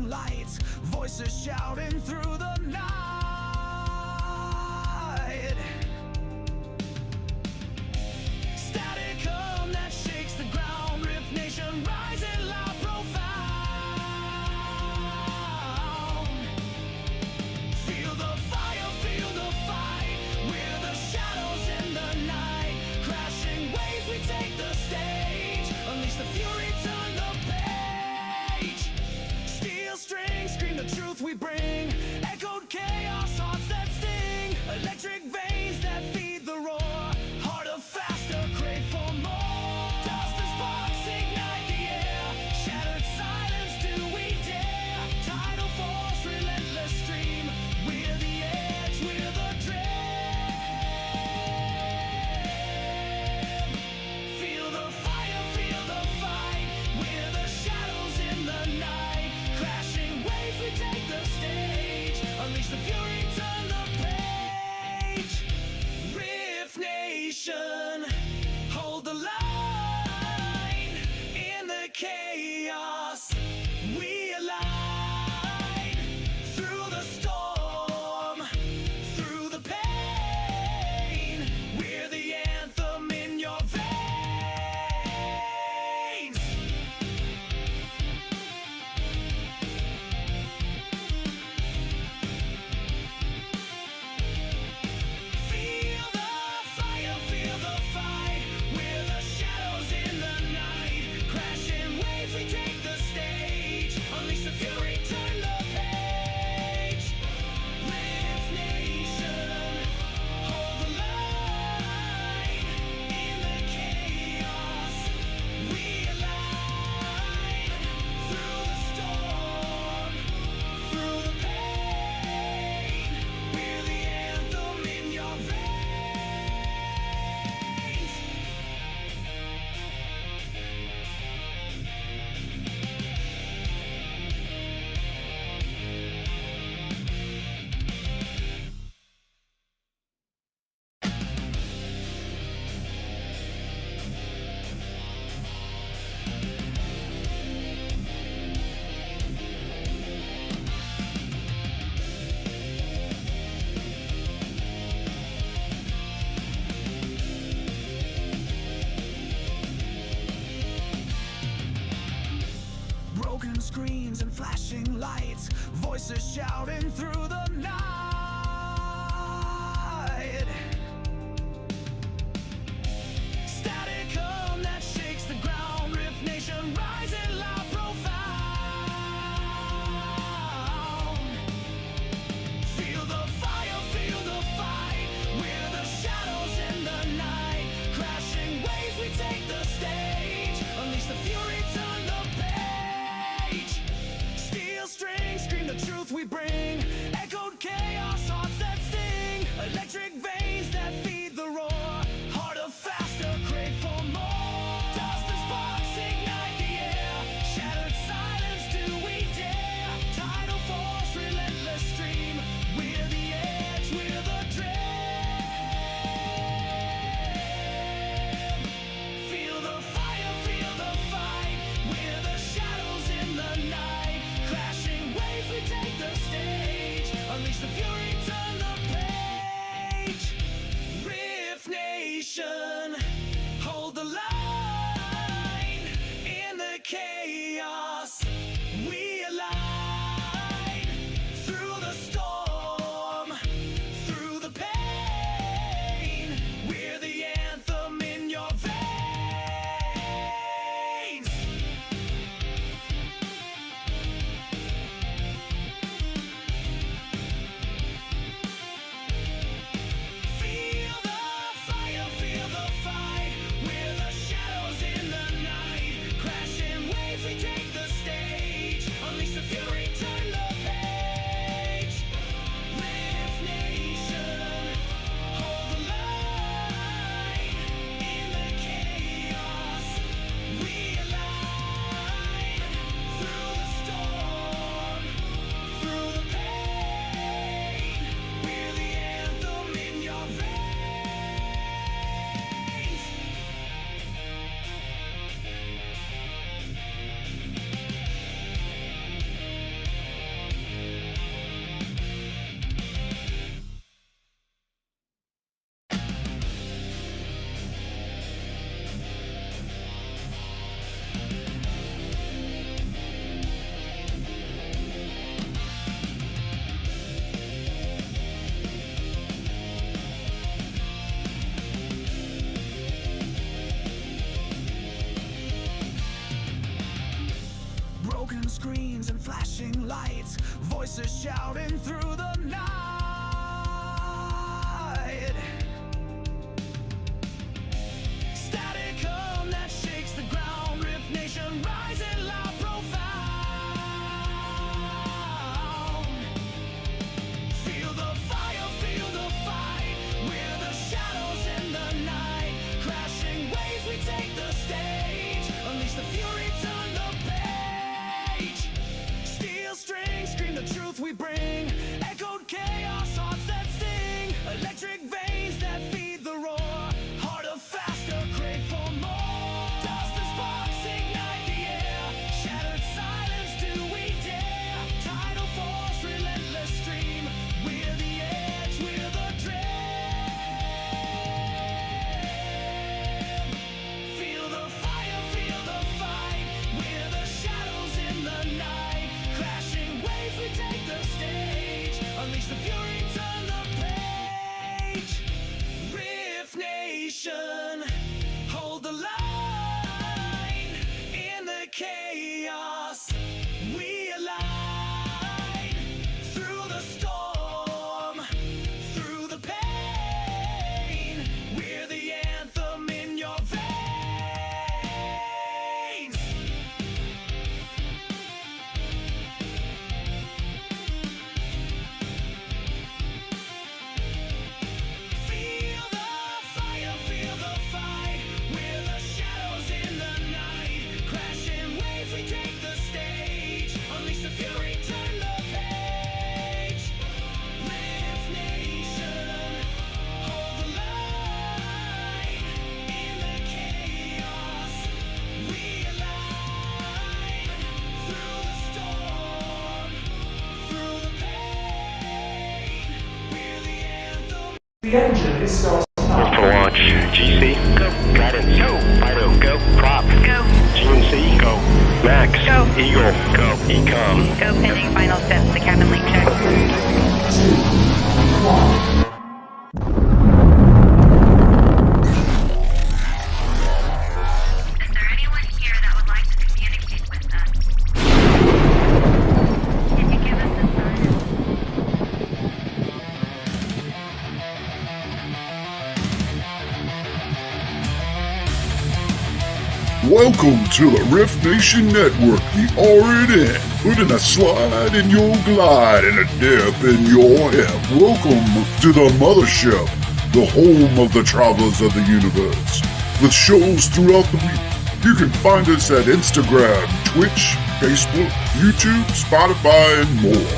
flashing lights, voices shouting through the night. Static hum that shakes the ground, Rift Nation rising loud, profound. Feel the fire, feel the fight, we're the shadows in the night. Crashing waves, we take the stage, unleash the fury, turn the page. Steel strings scream the truth we bring, echoed chaos, hearts that sting. Electric veins that feed the roar, harder, faster, crave for more. Dust and sparks ignite the air, shattered silence, do we dare? Tidal force, relentless stream, we're the edge, we're the dream. Feel the fire, feel the fight, we're the shadows in the night. Crashing waves, we take the stage, unleash the fury, turn the page. Rift Nation, hold the line. In the chaos, we align. Through the storm, through the pain, we're the anthem in your veins. Feel the fire, feel the fight, we're the shadows in the night. Crashing waves, we take the stage, unleash the fury, turn the page. Rift Nation, hold the line. In the chaos, we align. Through the storm, through the pain, we're the anthem in your veins. Broken screens and flashing lights, voices shouting through the night. Static hum that shakes the ground, Rift Nation rising loud, profound. Feel the fire, feel the fight, we're the shadows in the night. Crashing waves, we take the stage, unleash the fury, turn the page. Steel strings scream the truth we bring, echoed chaos. voices shouting through the night. Static hum that shakes the ground. Rift Nation rising loud, profound. Feel the fire, feel the fight. We're the shadows in the night. Crashing waves, we take the stage. Unleash the fury, turn the page. Steel strings scream the truth we bring. Echoed chaos, hearts that sting. Electric veins that feed the roar. Harder, faster, crave for more. Dust and sparks ignite the air. Shattered silence, do we dare? Tidal force, relentless stream. We're the edge, we're the dream. Feel the fire, feel the fight. We're the shadows in the night. Crashing waves, we take the stage. Unleash the fury, turn the page. Rift Nation, hold the line. In the chaos, we align. Through the storm, through the pain, we're the anthem in your veins. Feel the fire, feel the fight. We're the shadows in the night. Crashing waves, we take the stage. Unleash the fury, turn the page. Rift Nation, hold the line. In the chaos, we align. Through the storm, through the pain, we're the anthem. The engine is starting For launch, GC, go, guidance, go, Fido, go, prop, Go. GNC, go, Max, Go. Eagle, go, Ecom. Go pending final steps to cabin link check. Is there anyone here that would like to communicate with us? Can you give us a sign? Welcome to the Rift Nation Network, the RNN, putting a slide in your glide and a dip in your hip. Welcome to the mothership, the home of the travelers of the universe. With shows throughout the week, you can find us at Instagram, Twitch, Facebook, YouTube, Spotify, and more.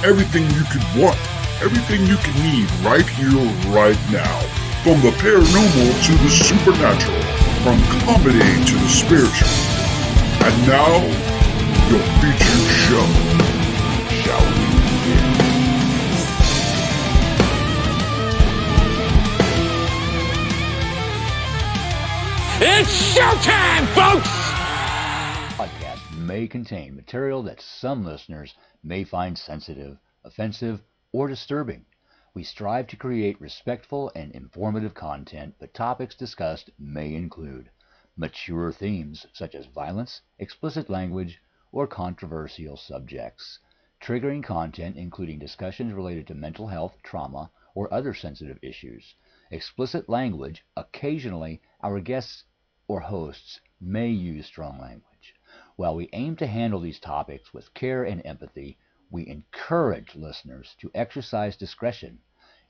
Everything you could want, everything you can need right here, right now. From the paranormal to the supernatural, from comedy to the spiritual. And now, your featured show. Shall we begin? It's showtime, folks! Podcast may contain material that some listeners may find sensitive, offensive, or disturbing. We strive to create respectful and informative content, but topics discussed may include mature themes such as violence, explicit language, or controversial subjects, triggering content including discussions related to mental health, trauma, or other sensitive issues, explicit language. Occasionally, our guests or hosts may use strong language. While we aim to handle these topics with care and empathy, we encourage listeners to exercise discretion.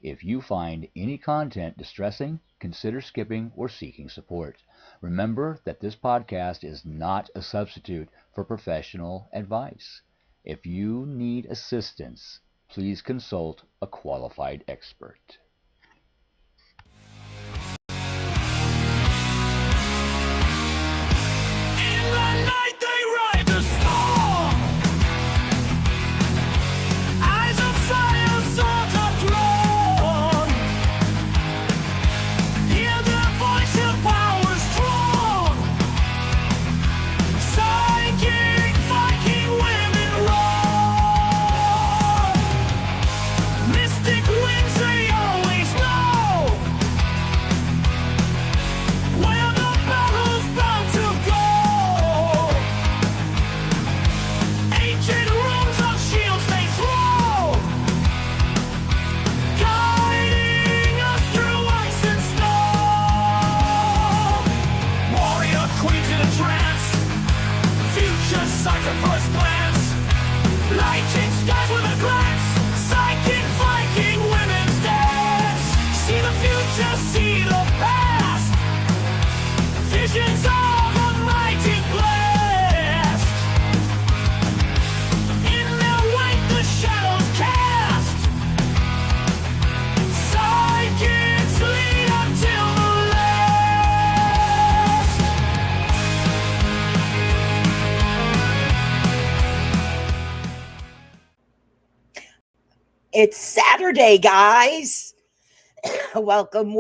If you find any content distressing, consider skipping or seeking support. Remember that this podcast is not a substitute for professional advice. If you need assistance, please consult a qualified expert. In the night they ride the storm. Eyes of fire, swords are drawn. Hear their voice, their power strong. Psychic Viking women roar. Mystic winds they always It's Saturday, guys. Welcome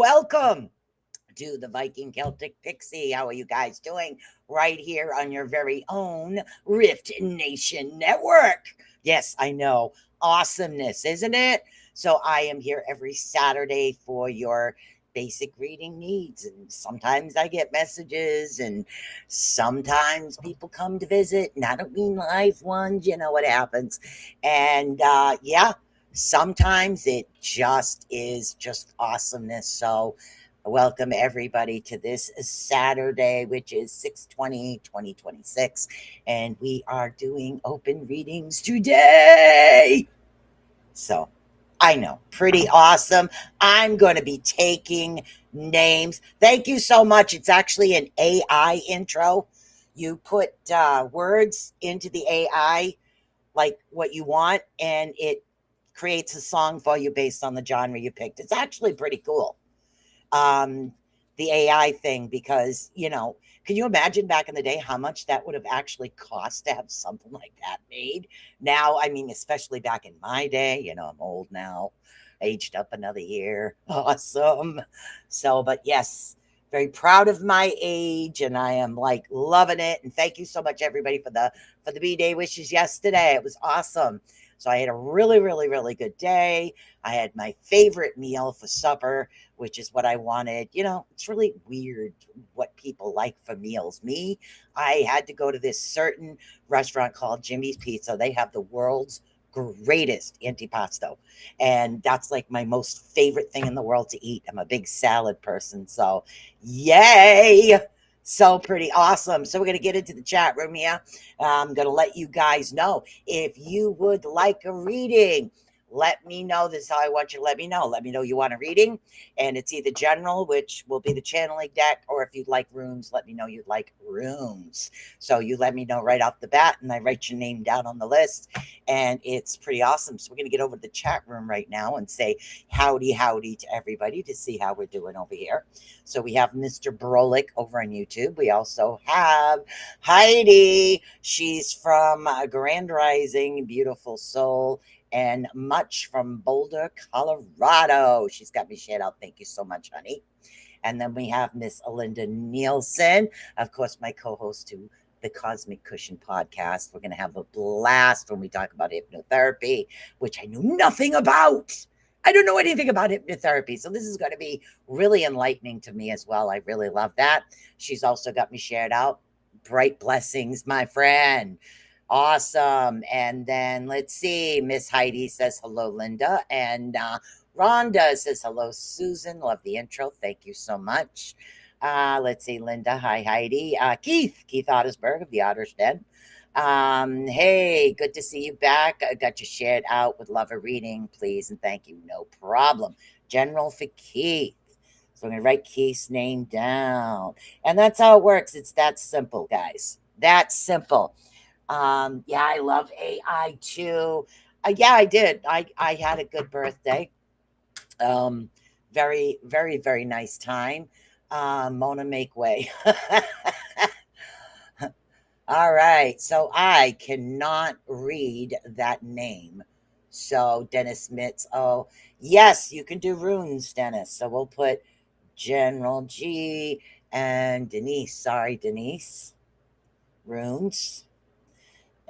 to the Viking Celtic Pixie. How are you guys doing? Right here on your very own Rift Nation Network. Yes, I know. Awesomeness, isn't it? So I am here every Saturday for your basic reading needs. And sometimes I get messages, and sometimes people come to visit, and I don't mean live ones. You know what happens. And yeah, sometimes it just is just awesomeness. So welcome everybody to this Saturday, which is 6/20/2026, and we are doing open readings today. So I know, pretty awesome. I'm going to be taking names. Thank you so much. It's actually an AI intro. You put words into the AI, like what you want, and it creates a song for you based on the genre you picked. It's actually pretty cool. um, the AI thing, because, can you imagine back in the day how much that would have actually cost to have something like that made? Now, I mean, especially back in my day, I'm old now, aged up another year. Awesome. So, but yes, very proud of my age, and I am like loving it. And thank you so much, everybody, for the B-Day wishes yesterday. It was awesome. So I had a really, really, really good day. I had my favorite meal for supper, which is what I wanted. It's really weird what people like for meals. Me, I had to go to this certain restaurant called Jimmy's Pizza. They have the world's greatest antipasto. And that's like my most favorite thing in the world to eat. I'm a big salad person. So, yay! So pretty awesome. So we're going to get into the chat room here. I'm going to let you guys know if you would like a reading. Let me know. This is how I want you to let me know. Let me know you want a reading, and it's either general, which will be the channeling deck, or if you'd like runes, let me know you'd like runes. So you let me know right off the bat, and I write your name down on the list, and it's pretty awesome. So we're going to get over to the chat room right now and say howdy to everybody to see how we're doing over here. So we have Mr. Brolick over on YouTube. We also have Heidi. She's from Grand Rising, beautiful soul, and Much from Boulder, Colorado. She's got me shared out. Thank you so much, honey. And then we have Miss Alinda Nielsen, of course, my co-host to the Cosmic Cushion podcast. We're going to have a blast when we talk about hypnotherapy, which I knew nothing about. I don't know anything about hypnotherapy. So this is going to be really enlightening to me as well. I really love that. She's also got me shared out. Bright blessings, my friend. Awesome. And then let's see. Miss Heidi says hello, Linda. And Rhonda says hello, Susan. Love the intro. Thank you so much. Let's see, Linda. Hi, Heidi. Keith Ottersberg of the Otter's Den. Hey, good to see you back. I got you shared out. Would love a reading, please. And thank you. No problem. General for Keith. So I'm going to write Keith's name down. And that's how it works. It's that simple, guys. That simple. Yeah, I love AI too. Yeah, I did. I had a good birthday. Very, very, very nice time. Mona Make Way. All right. So I cannot read that name. So Dennis Mitz. Oh, yes, you can do runes, Dennis. So we'll put General G and Denise. Sorry, Denise. Runes.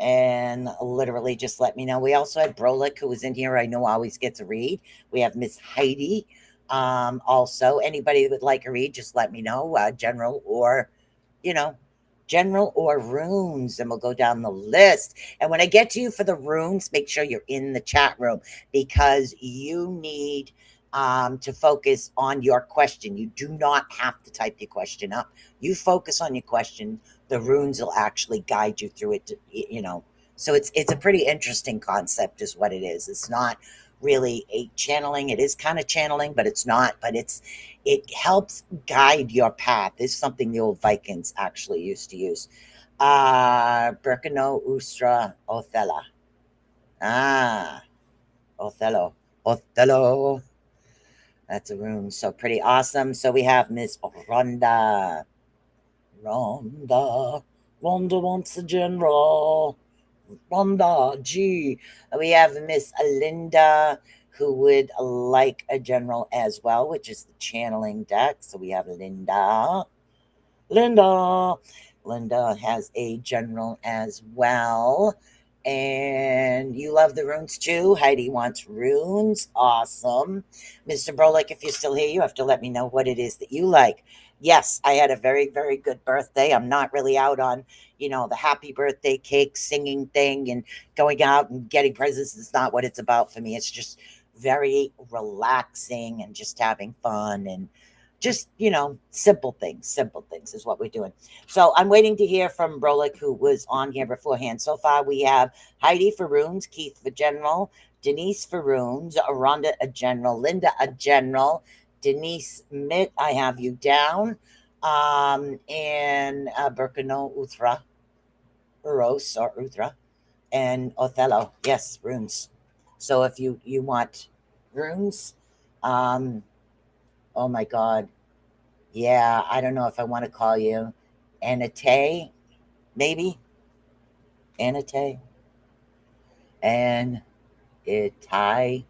And literally just let me know. We also had Brolick, who was in here. I know always gets a read. We have Miss Heidi. Also, anybody that would like a read, just let me know. General or runes, and we'll go down the list. And when I get to you for the runes, make sure you're in the chat room, because you need to focus on your question. You do not have to type your question up. You focus on your question. The runes will actually guide you through it. So it's a pretty interesting concept, is what it is. It's not really a channeling. It is kind of channeling, but it's not. But it helps guide your path. It's something the old Vikings actually used to use. Birkeno Ustra Othella. Othello. That's a rune. So pretty awesome. So we have Miss Rhonda. Rhonda wants a general. Rhonda G. We have Miss Alinda. who would like a general as well, which is the channeling deck. So we have Linda. Linda has a general as well. And you love the runes too. Heidi wants runes. Awesome. Mr. Brolick, if you're still here, you have to let me know what it is that you like. Yes, I had a very, very good birthday. I'm not really out on, the happy birthday cake singing thing and going out and getting presents. It's not what it's about for me. It's just very relaxing and just having fun and just, simple things is what we're doing. So I'm waiting to hear from Brolick, who was on here beforehand. So far, we have Heidi for runes, Keith for general, Denise for runes, Rhonda a general, Linda a general, Denise Mitt, I have you down, and Birkenau Uthra, Uros or Uthra, and Othello. Yes, runes. So if you want runes, oh my God. Yeah, I don't know if I want to call you Anate, maybe. Anate. And Itai.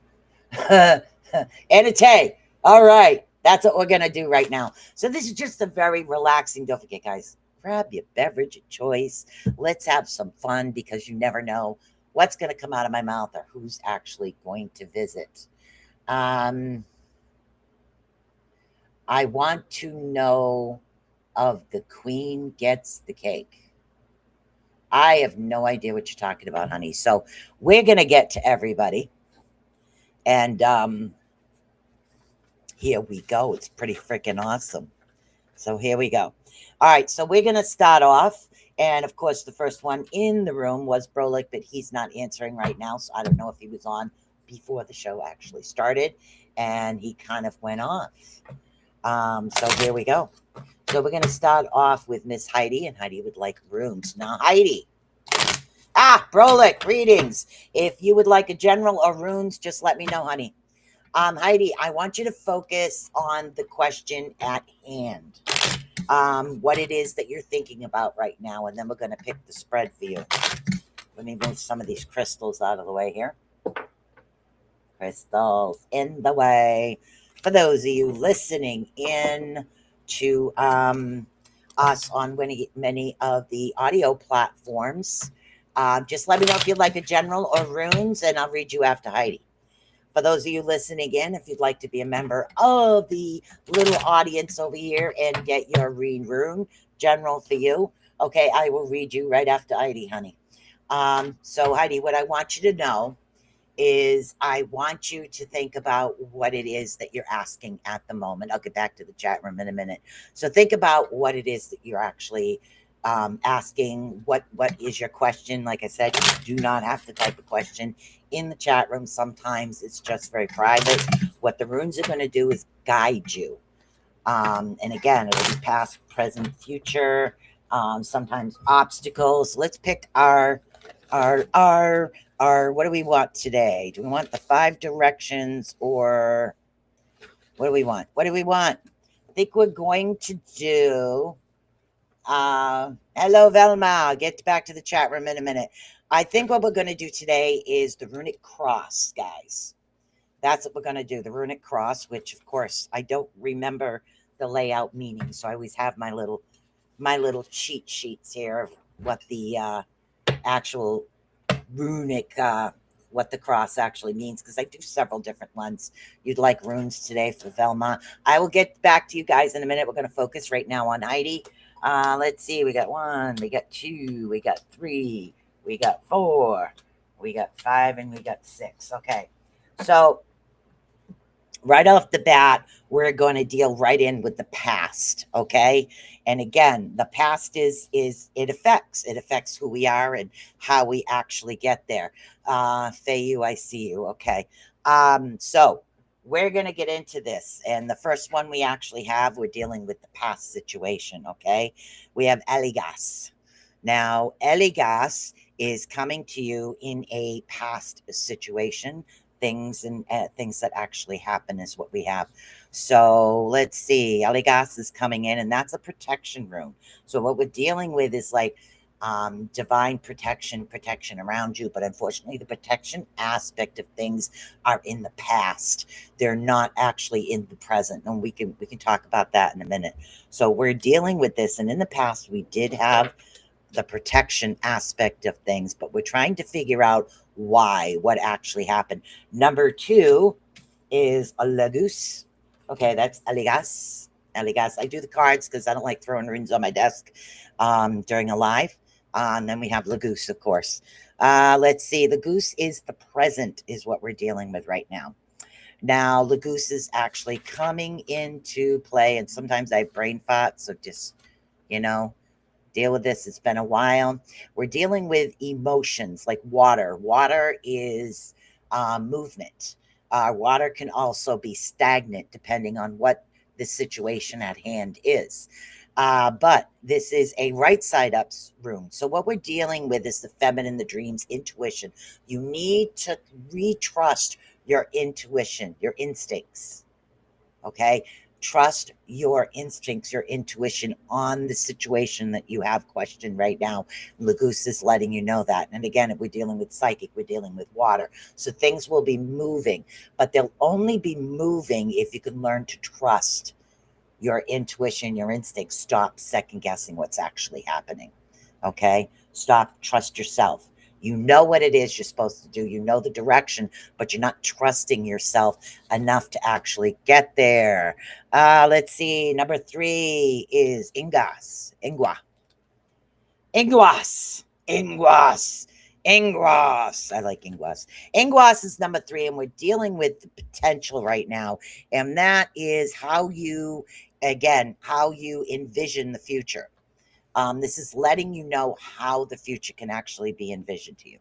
Anate. All right. That's what we're going to do right now. So this is just a very relaxing. Don't forget, guys, grab your beverage of choice. Let's have some fun because you never know what's going to come out of my mouth or who's actually going to visit. I want to know of the queen gets the cake. I have no idea what you're talking about, honey. So we're going to get to everybody. And here we go. It's pretty freaking awesome. So here we go. All right. So we're going to start off. And of course, the first one in the room was Brolick, but he's not answering right now. So I don't know if he was on before the show actually started. And he kind of went off. So here we go. So we're going to start off with Miss Heidi, and Heidi would like runes. Now, Heidi. Brolick, greetings. If you would like a general or runes, just let me know, honey. Heidi, I want you to focus on the question at hand. What it is that you're thinking about right now, and then we're going to pick the spread for you. Let me move some of these crystals out of the way here. Crystals in the way. For those of you listening in to us on many of the audio platforms, just let me know if you'd like a general or runes, and I'll read you after Heidi. For those of you listening in, if you'd like to be a member of the little audience over here and get your rune general for you, okay, I will read you right after Heidi, honey. So Heidi, what I want you to know is I want you to think about what it is that you're asking at the moment. I'll get back to the chat room in a minute. So think about what it is that you're actually asking. What is your question? Like I said, you do not have to type a question in the chat room. Sometimes it's just very private. What the runes are going to do is guide you. And again, it'll be past, present, future, sometimes obstacles. Let's pick our what do we want today? Do we want the 5 directions, or what do we want? I think we're going to do hello Velma. I'll get back to the chat room in a minute. I think what we're going to do today is the runic cross, guys. That's what we're going to do, the runic cross, which of course I don't remember the layout meaning, so I always have my little cheat sheets here of what the actual runic what the cross actually means, because I do several different ones. You'd like runes today for Velma. I will get back to you guys in a minute. We're going to focus right now on Heidi. Let's see. We got 1, we got 2, we got 3, we got 4, we got 5, and we got 6. Okay. So right off the bat, we're going to deal right in with the past. Okay. And again, the past is it affects who we are and how we actually get there. Fayu, I see you. Okay. So we're going to get into this. And the first one we actually have, we're dealing with the past situation. Okay. We have Eligas. Now, Eligas is coming to you in a past situation. Things that actually happen is what we have. So let's see. Eligas is coming in, and that's a protection room. So what we're dealing with is like divine protection around you. But unfortunately, the protection aspect of things are in the past. They're not actually in the present. And we can talk about that in a minute. So we're dealing with this. And in the past, we did have the protection aspect of things, but we're trying to figure out what actually happened. Number 2 is a Lagus. Okay, that's Aligas. Aligas. I do the cards because I don't like throwing rings on my desk during a live. And then we have Lagoose, of course. Let's see. The goose is the present, is what we're dealing with right now. Now, Lagoose is actually coming into play, and sometimes I have brain fart, so just, deal with this. It's been a while. We're dealing with emotions like water. Water is movement. Water can also be stagnant depending on what the situation at hand is. But this is a right side up room. So what we're dealing with is the feminine, the dreams, intuition. You need to retrust your intuition, your instincts. Okay. Trust your instincts, your intuition on the situation that you have questioned right now. Lagoose is letting you know that. And again, if we're dealing with psychic, we're dealing with water. So things will be moving, but they'll only be moving if you can learn to trust your intuition, your instincts. Stop second guessing what's actually happening. Okay? Stop, trust yourself. You know what it is you're supposed to do. You know the direction, but you're not trusting yourself enough to actually get there. Let's see. Number 3 is Ingas. Ingwa. Inguas. Inguas. Inguas. I like Inguas. Inguas is number 3, and we're dealing with the potential right now. And that is how you envision the future. This is letting you know how the future can actually be envisioned to you.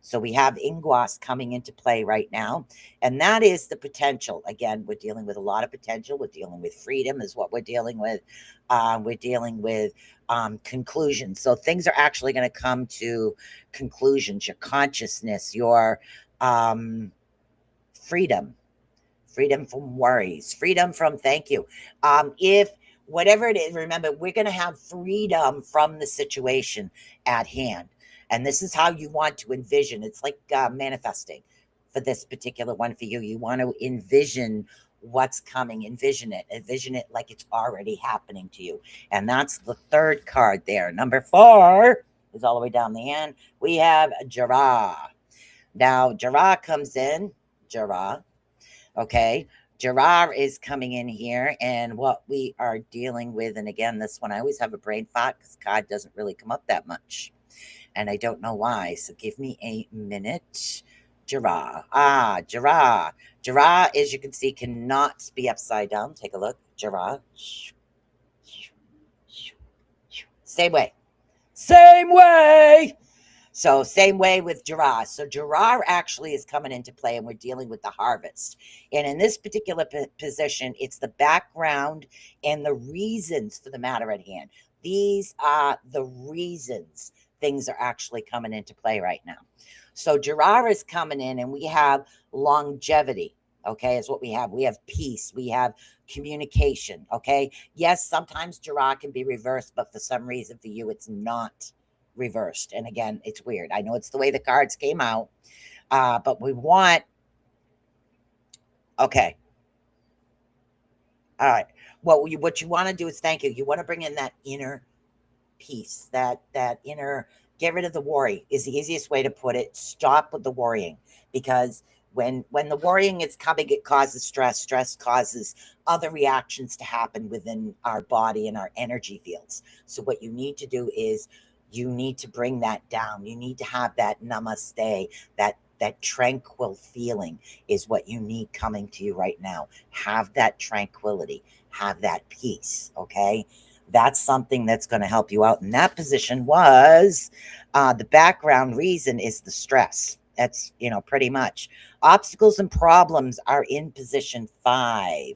So we have Inguas coming into play right now, and that is the potential. Again, we're dealing with a lot of potential. We're dealing with freedom is what we're dealing with. We're dealing with conclusions. So things are actually going to come to conclusions. Your consciousness, your freedom from worries, freedom from thank you. If whatever it is, remember, we're going to have freedom from the situation at hand. And this is how you want to envision. It's like manifesting for this particular one for you. You want to envision what's coming, envision it like it's already happening to you. And that's the 3rd card there. Number 4 is all the way down the end. We have Jara. Now, Jara comes in. Jara. Okay. Gerard is coming in here, and what we are dealing with, and again, this one, I always have a brain fart because card doesn't really come up that much, and I don't know why, so give me a minute. Gerard. Gerard. Gerard, as you can see, cannot be upside down. Take a look. Gerard. Same way. Same way. So same way with Gerard. So Gerard actually is coming into play, and we're dealing with the harvest. And in this particular position, it's the background and the reasons for the matter at hand. These are the reasons things are actually coming into play right now. So Gerard is coming in, and we have longevity. Okay, is what we have. We have peace. We have communication. Okay. Yes, sometimes Gerard can be reversed, but for some reason for you, it's not reversed. And again, it's weird. I know it's the way the cards came out, but we want. Okay. All right. What you want to do is thank you. You want to bring in that inner peace, that inner. Get rid of the worry is the easiest way to put it. Stop with the worrying, because when the worrying is coming, it causes stress. Stress causes other reactions to happen within our body and our energy fields. So what you need to do is you need to bring that down. You need to have that namaste, that tranquil feeling is what you need coming to you right now. Have that tranquility, have that peace, okay? That's something that's going to help you out. And that position was the background reason is the stress. That's, pretty much. Obstacles and problems are in position 5.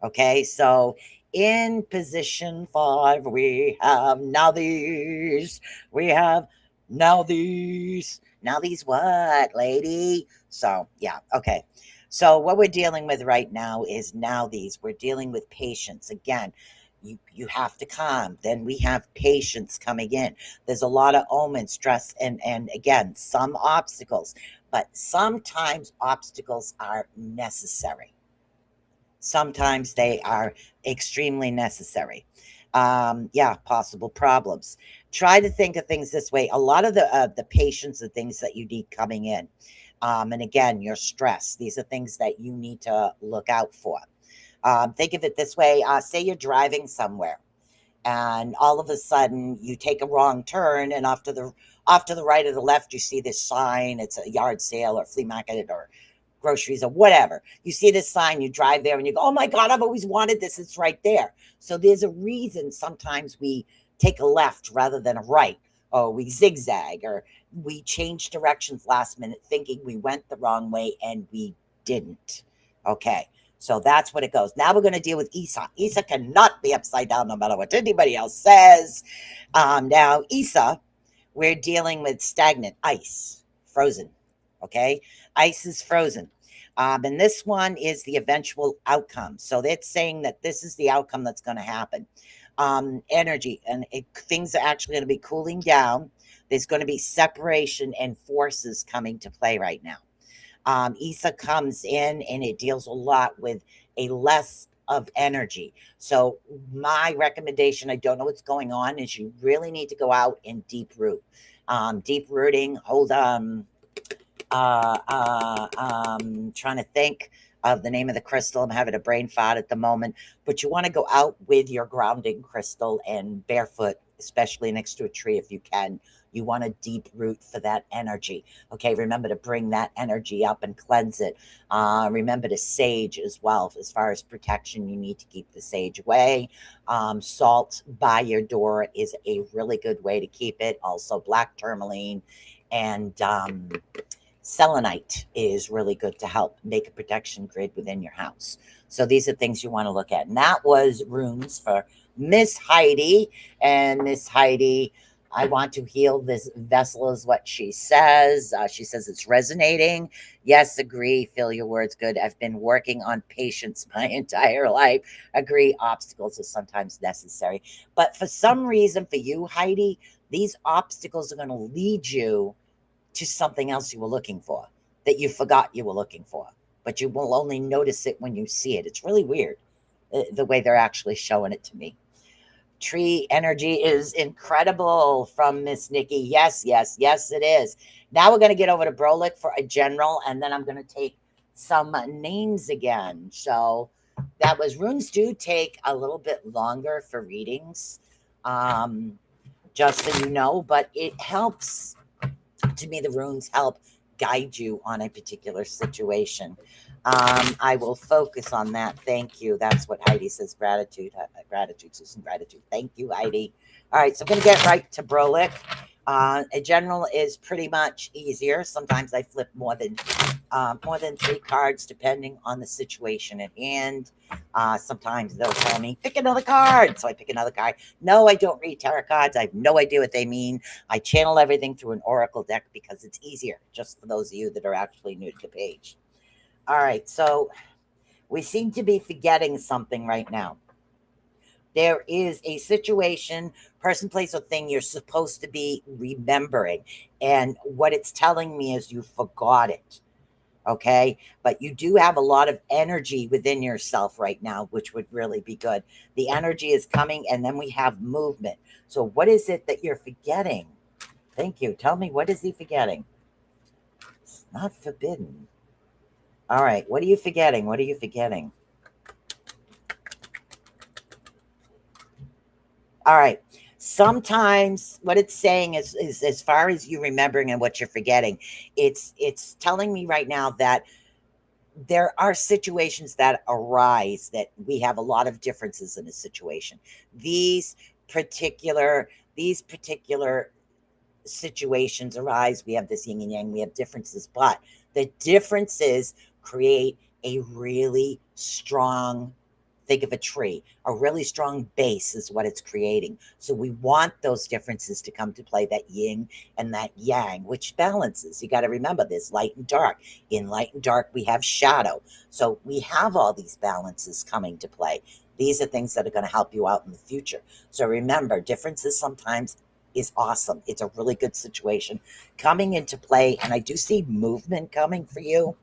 Okay, so in position 5, we have now these. We have now these. Now these what, lady? So, yeah, okay. So what we're dealing with right now is now these. We're dealing with patience. Again, You have to calm. Then we have patience coming in. There's a lot of omens, stress, and again, some obstacles, but sometimes obstacles are necessary. Sometimes they are extremely necessary. Yeah, possible problems. Try to think of things this way. A lot of the patience and things that you need coming in, and again, your stress. These are things that you need to look out for. Think of it this way. Say you're driving somewhere and all of a sudden you take a wrong turn, and off to the right or the left you see this sign. It's a yard sale or flea market or groceries or whatever. You see this sign, you drive there and you go, oh my God, I've always wanted this. It's right there. So there's a reason sometimes we take a left rather than a right, or we zigzag, or we change directions last minute thinking we went the wrong way and we didn't. Okay. So that's what it goes. Now we're going to deal with Isa. Isa cannot be upside down no matter what anybody else says. Now, Isa, we're dealing with stagnant ice, frozen. Okay. Ice is frozen. And this one is the eventual outcome. So it's saying that this is the outcome that's going to happen. Energy and things are actually going to be cooling down. There's going to be separation and forces coming to play right now. Isa comes in and it deals a lot with a less of energy. So my recommendation, I don't know what's going on, is you really need to go out and deep root. Deep rooting, hold on. Trying to think of the name of the crystal. I'm having a brain fart at the moment, but you want to go out with your grounding crystal and barefoot, especially next to a tree if you can. You want to deep root for that energy. Okay, remember to bring that energy up and cleanse it. Remember to sage as well. As far as protection, you need to keep the sage away. Salt by your door is a really good way to keep it. Also, black tourmaline and selenite is really good to help make a protection grid within your house. So these are things you want to look at. And that was runes for Miss Heidi. And Miss Heidi, I want to heal this vessel is what she says. She says it's resonating. Yes, agree. Feel your words. Good. I've been working on patience my entire life. Agree. Obstacles are sometimes necessary. But for some reason, for you, Heidi, these obstacles are going to lead you to something else you were looking for that you forgot you were looking for. But you will only notice it when you see it. It's really weird the way they're actually showing it to me. Tree energy is incredible from Miss Nikki. Yes, yes, yes, it is. Now we're going to get over to Brolic for a general, and then I'm going to take some names again. So that was runes do take a little bit longer for readings, just so you know, but it helps. To me, the runes help guide you on a particular situation. I will focus on that. Thank you. That's what Heidi says. Gratitude. Gratitude, Susan. Gratitude. Thank you, Heidi. All right, so I'm going to get right to Brolic. A general is pretty much easier. Sometimes I flip more than 3 cards depending on the situation at hand. Sometimes they'll tell me, pick another card. So I pick another card. No, I don't read tarot cards. I have no idea what they mean. I channel everything through an oracle deck because it's easier, just for those of you that are actually new to the page. All right, so we seem to be forgetting something right now. There is a situation, person, place, or thing you're supposed to be remembering. And what it's telling me is you forgot it. Okay. But you do have a lot of energy within yourself right now, which would really be good. The energy is coming, and then we have movement. So what is it that you're forgetting? Thank you. Tell me, what is he forgetting? It's not forbidden. All right. What are you forgetting? What are you forgetting? All right. Sometimes what it's saying is as far as you remembering and what you're forgetting, it's telling me right now that there are situations that arise that we have a lot of differences in a situation. These particular situations arise. We have this yin and yang, we have differences, but the differences create a really strong, think of a tree, a really strong base is what it's creating. So we want those differences to come to play, that yin and that yang, which balances. You got to remember there's light and dark. In light and dark, we have shadow. So we have all these balances coming to play. These are things that are going to help you out in the future. So remember, differences sometimes is awesome. It's a really good situation coming into play. And I do see movement coming for you.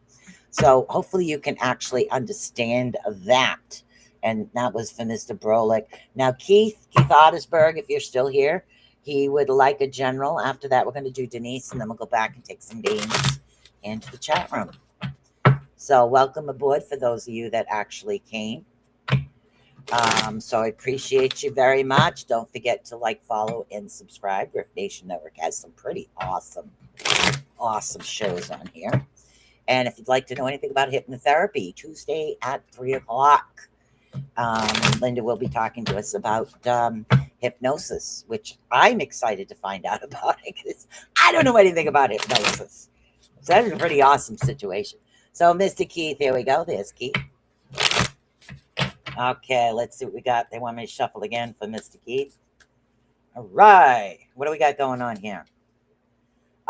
So hopefully you can actually understand that. And that was for Mr. Brolick. Now, Keith Ottersberg, if you're still here, he would like a general. After that, we're going to do Denise, and then we'll go back and take some names into the chat room. So welcome aboard for those of you that actually came. So I appreciate you very much. Don't forget to like, follow, and subscribe. Rift Nation Network has some pretty awesome shows on here. And if you'd like to know anything about hypnotherapy, Tuesday at 3 o'clock, Linda will be talking to us about hypnosis, which I'm excited to find out about it because I don't know anything about hypnosis. So that's a pretty awesome situation. So Mr. Keith, here we go. There's Keith. Okay, let's see what we got. They want me to shuffle again for Mr. Keith. All right. What do we got going on here?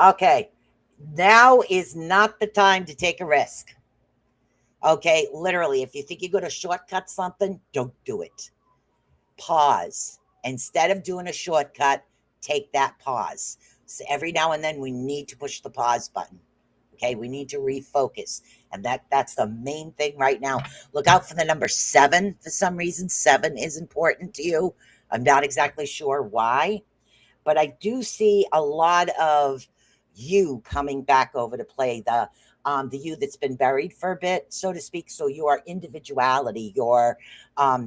Okay. Now is not the time to take a risk. Okay, literally, if you think you're going to shortcut something, don't do it. Pause. Instead of doing a shortcut, take that pause. So every now and then we need to push the pause button. Okay, we need to refocus. And that's the main thing right now. Look out for the number 7. For some reason, 7 is important to you. I'm not exactly sure why, but I do see a lot of you coming back over to play, the you that's been buried for a bit, so to speak. So your individuality, your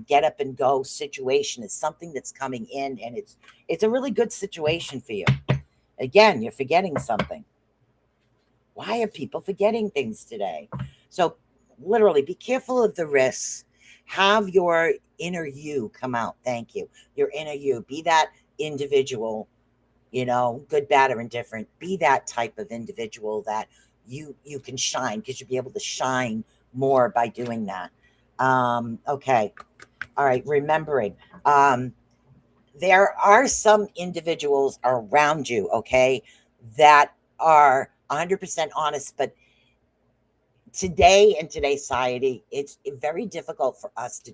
get up and go situation is something that's coming in, and it's a really good situation for you. Again, you're forgetting something. Why are people forgetting things today? So literally be careful of the risks. Have your inner you come out. Thank you. Your inner you. Be that individual, good, bad, or indifferent. Be that type of individual that you can shine, because you'll be able to shine more by doing that. Okay. All right. Remembering. There are some individuals around you, okay, that are 100% honest, but today in today's society, it's very difficult for us to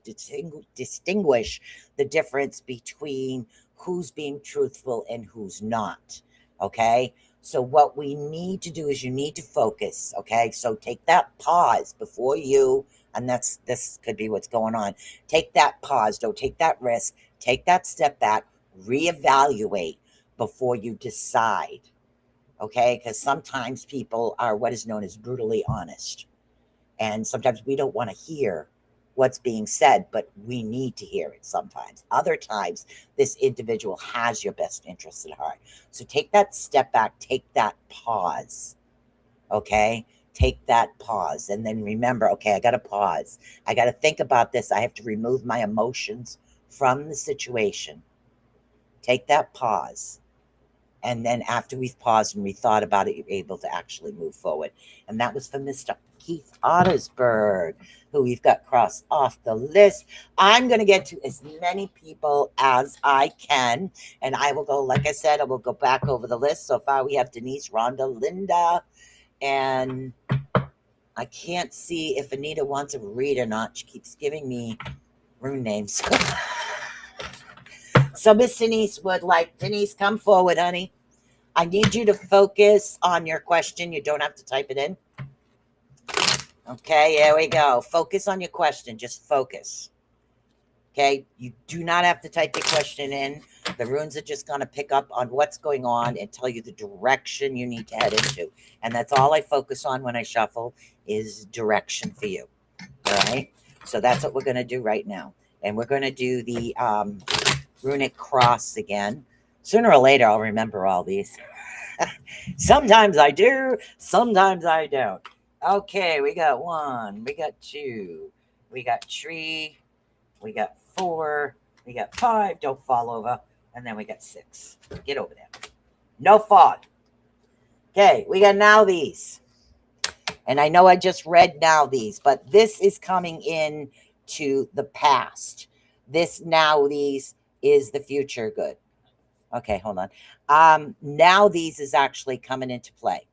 distinguish the difference between who's being truthful and who's not. Okay. So what we need to do is you need to focus. Okay. So take that pause before you, and this could be what's going on. Take that pause. Don't take that risk. Take that step back, reevaluate before you decide. Okay. Because sometimes people are what is known as brutally honest. And sometimes we don't want to hear what's being said, but we need to hear it sometimes. Other times, this individual has your best interests at heart. So take that step back, take that pause. Okay? Take that pause. And then remember, okay, I got to pause. I got to think about this. I have to remove my emotions from the situation. Take that pause. And then after we've paused and we thought about it, you're able to actually move forward. And that was for Mr. Keith Ottersberg, who we've got crossed off the list. I'm going to get to as many people as I can. And I will go, like I said, I will go back over the list. So far, we have Denise, Rhonda, Linda, and I can't see if Anita wants to read or not. She keeps giving me rune names. So Miss Denise would like, Denise, come forward, honey. I need you to focus on your question. You don't have to type it in. Okay, here we go. Focus on your question. Just focus. Okay, you do not have to type your question in. The runes are just going to pick up on what's going on and tell you the direction you need to head into. And that's all I focus on when I shuffle is direction for you. All right, so that's what we're going to do right now. And we're going to do the runic cross again. Sooner or later, I'll remember all these. Sometimes I do, sometimes I don't. Okay, we got 1, we got 2, we got 3, we got 4, we got 5, don't fall over, and then we got 6. Get over there. No fall. Okay, we got now these. And I know I just read now these, but this is coming in to the past. This now these is the future good. Okay, hold on. Now these is actually coming into play.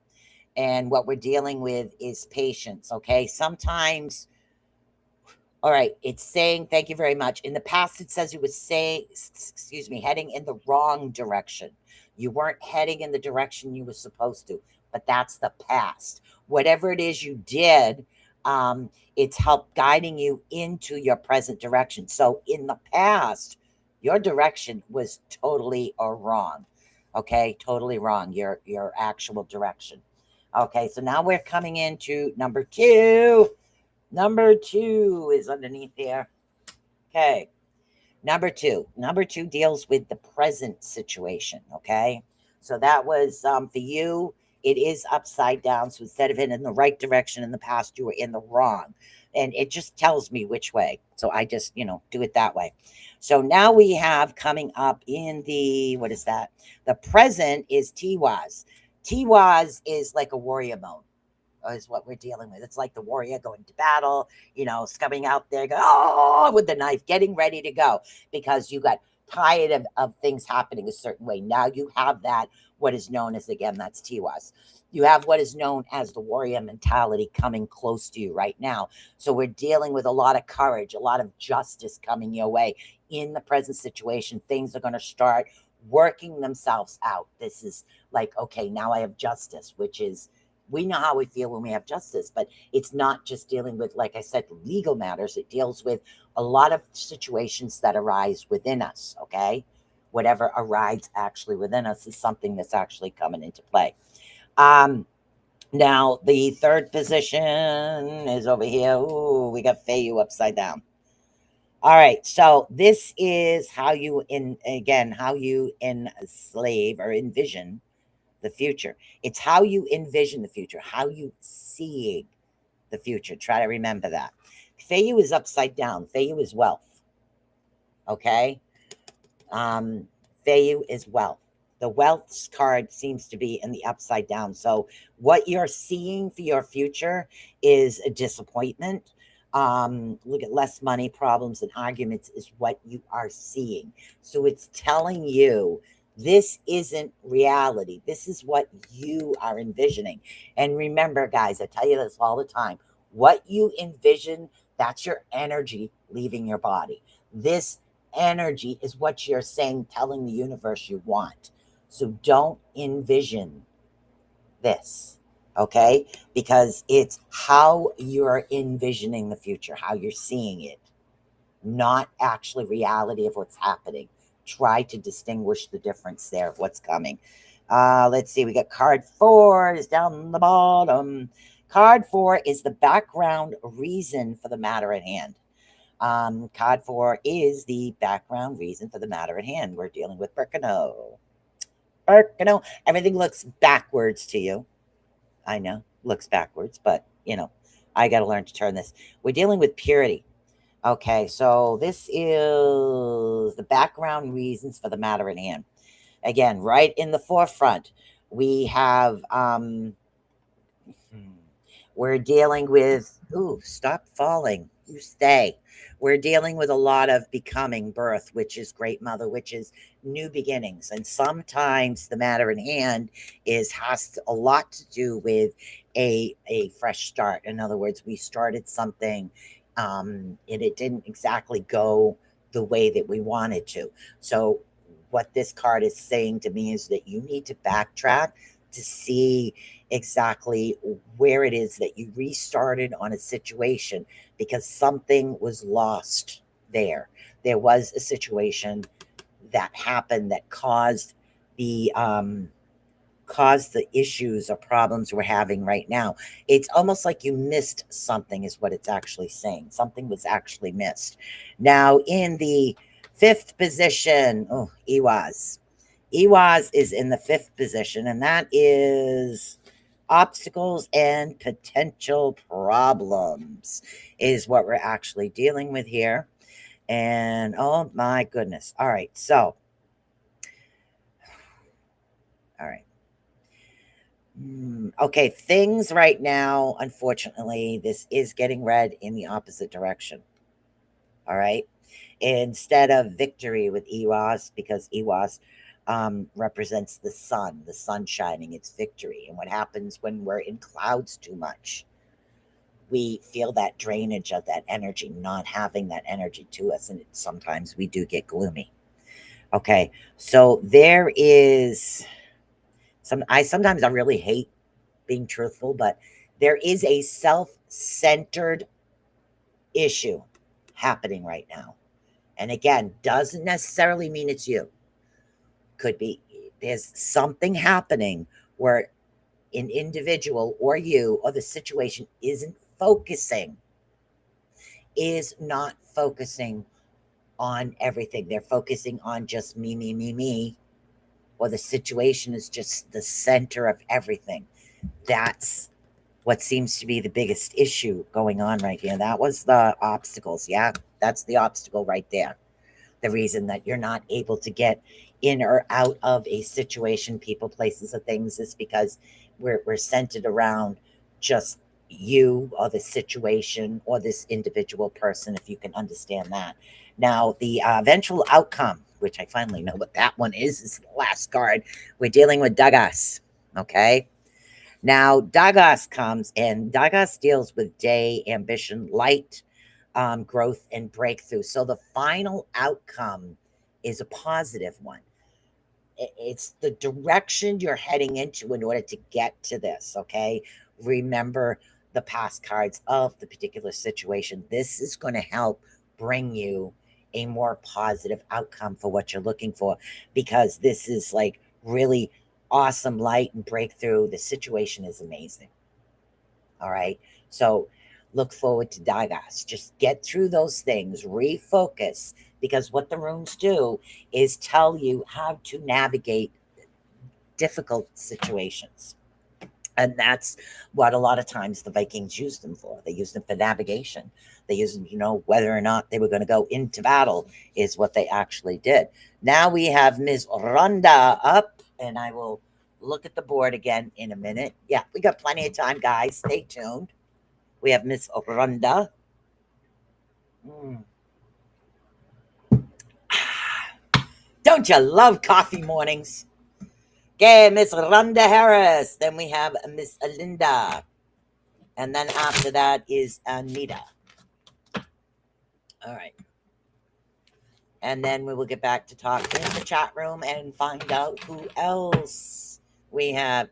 And what we're dealing with is patience, okay? Sometimes All right, it's saying thank you very much. In the past, it says you was saying, heading in the wrong direction. You weren't heading in the direction you were supposed to, but that's the past. Whatever it is you did, it's helped guiding you into your present direction. So in the past, your direction was totally wrong. Okay, totally wrong. Your actual direction. Okay, so now we're coming into number two. Number two is underneath there. Okay. Number two. Number two deals with the present situation. Okay. So that was for you, it is upside down. So instead of it in the right direction in the past, you were in the wrong. And it just tells me which way. So I just, do it that way. So now we have coming up in the, what is that? The present is Tiwaz. Tiwaz is like a warrior mode is what we're dealing with. It's like the warrior going to battle, coming out there, with the knife, getting ready to go because you got tired of things happening a certain way. Now you have that, what is known as, again, that's Tiwas. You have what is known as the warrior mentality coming close to you right now. So we're dealing with a lot of courage, a lot of justice coming your way in the present situation. Things are going to start working themselves out. This is like, okay, now I have justice, which is, we know how we feel when we have justice, but it's not just dealing with, like I said, legal matters. It deals with a lot of situations that arise within us, okay? Whatever arises actually within us is something that's actually coming into play. Now, the third position is over here. Ooh, we got Fayu upside down. All right, so this is how you enslave or envision the future. It's how you envision the future, how you seeing the future. Try to remember that. Fayu is upside down. Fayu is wealth. Okay. Fayu is wealth. The wealth card seems to be in the upside down. So what you're seeing for your future is a disappointment. Look at less money, problems, and arguments is what you are seeing. So it's telling you this isn't reality. This is what you are envisioning. And remember, guys, I tell you this all the time. What you envision, that's your energy leaving your body. This energy is what you're saying, telling the universe you want. So don't envision this, okay? Because it's how you're envisioning the future, how you're seeing it, not actually reality of what's happening. Try to distinguish the difference there of what's coming. Let's see, we got card 4 is down the bottom. Card 4 is the background reason for the matter at hand. Card 4 is the background reason for the matter at hand. We're dealing with Birkenau. Everything looks backwards to you. I know, looks backwards, but I got to learn to turn this. We're dealing with purity. Okay, so this is the background reasons for the matter at hand. Again, right in the forefront, we have we're dealing with, stop falling. You stay. We're dealing with a lot of becoming, birth, which is great mother, which is new beginnings. And sometimes the matter in hand has a lot to do with a fresh start. In other words, we started something and it didn't exactly go the way that we wanted to. So what this card is saying to me is that you need to backtrack to see exactly where it is that you restarted on a situation because something was lost there. There was a situation that happened that caused the issues or problems we're having right now. It's almost like you missed something is what it's actually saying. Something was actually missed. Now in the 5th position, Iwaz. Iwaz is in the 5th position, and that is obstacles and potential problems is what we're actually dealing with here. And oh my goodness. All right. So, all right. Okay. Things right now, unfortunately, this is getting read in the opposite direction. All right. Instead of victory with Iwas, because Iwas represents the sun shining, it's victory. And what happens when we're in clouds too much? we feel that drainage of that energy, not having that energy to us. And sometimes we do get gloomy. Okay. So there is sometimes I really hate being truthful, but there is a self-centered issue happening right now. And again, doesn't necessarily mean it's you. Could be there's something happening where an individual or you or the situation is not focusing on everything. They're focusing on just me, or the situation is just the center of everything. That's what seems to be the biggest issue going on right here. That was the obstacles. Yeah, that's the obstacle right there. The reason that you're not able to get in or out of a situation, people, places, or things is because we're centered around just you or the situation or this individual person, if you can understand that. Now, the eventual outcome, which I finally know what that one is the last card. We're dealing with Dagas. Okay. Now, Dagas comes, and Dagas deals with day, ambition, light, growth, and breakthrough. So the final outcome is a positive one. It's the direction you're heading into in order to get to this. Okay. Remember the past cards of the particular situation. This is going to help bring you a more positive outcome for what you're looking for, because this is like really awesome light and breakthrough. The situation is amazing. All right. So look forward to Dagas. Just get through those things, refocus, because what the runes do is tell you how to navigate difficult situations. And that's what a lot of times the Vikings used them for. They used them for navigation. They used them to know whether or not they were going to go into battle, is what they actually did. Now we have Ms. Rhonda up, and I will look at the board again in a minute. Yeah, we got plenty of time, guys. Stay tuned. We have Miss Rhonda. Don't you love coffee mornings? Okay, Miss Rhonda Harris. Then we have Miss Alinda. And then after that is Anita. All right. And then we will get back to talk in the chat room and find out who else we have.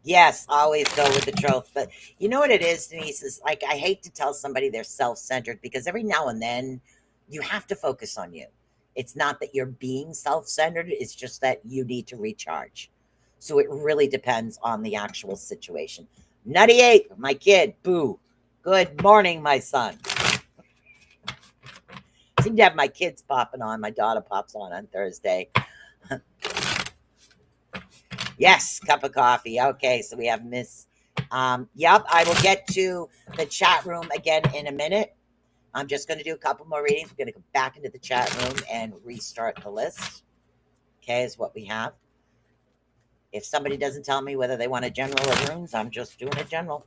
Yes, always go with the trope. But you know what it is, Denise? Is like, I hate to tell somebody they're self-centered, because every now and then you have to focus on you. It's not that you're being self-centered. It's just that you need to recharge. So it really depends on the actual situation. Nutty Ape, my kid, boo. Good morning, my son. I seem to have my kids popping on. My daughter pops on Thursday. Yes, cup of coffee. Okay, so we have Miss. Yep, I will get to the chat room again in a minute. I'm just going to do a couple more readings. We're going to go back into the chat room and restart the list. Okay, is what we have. If somebody doesn't tell me whether they want a general or runes, I'm just doing a general.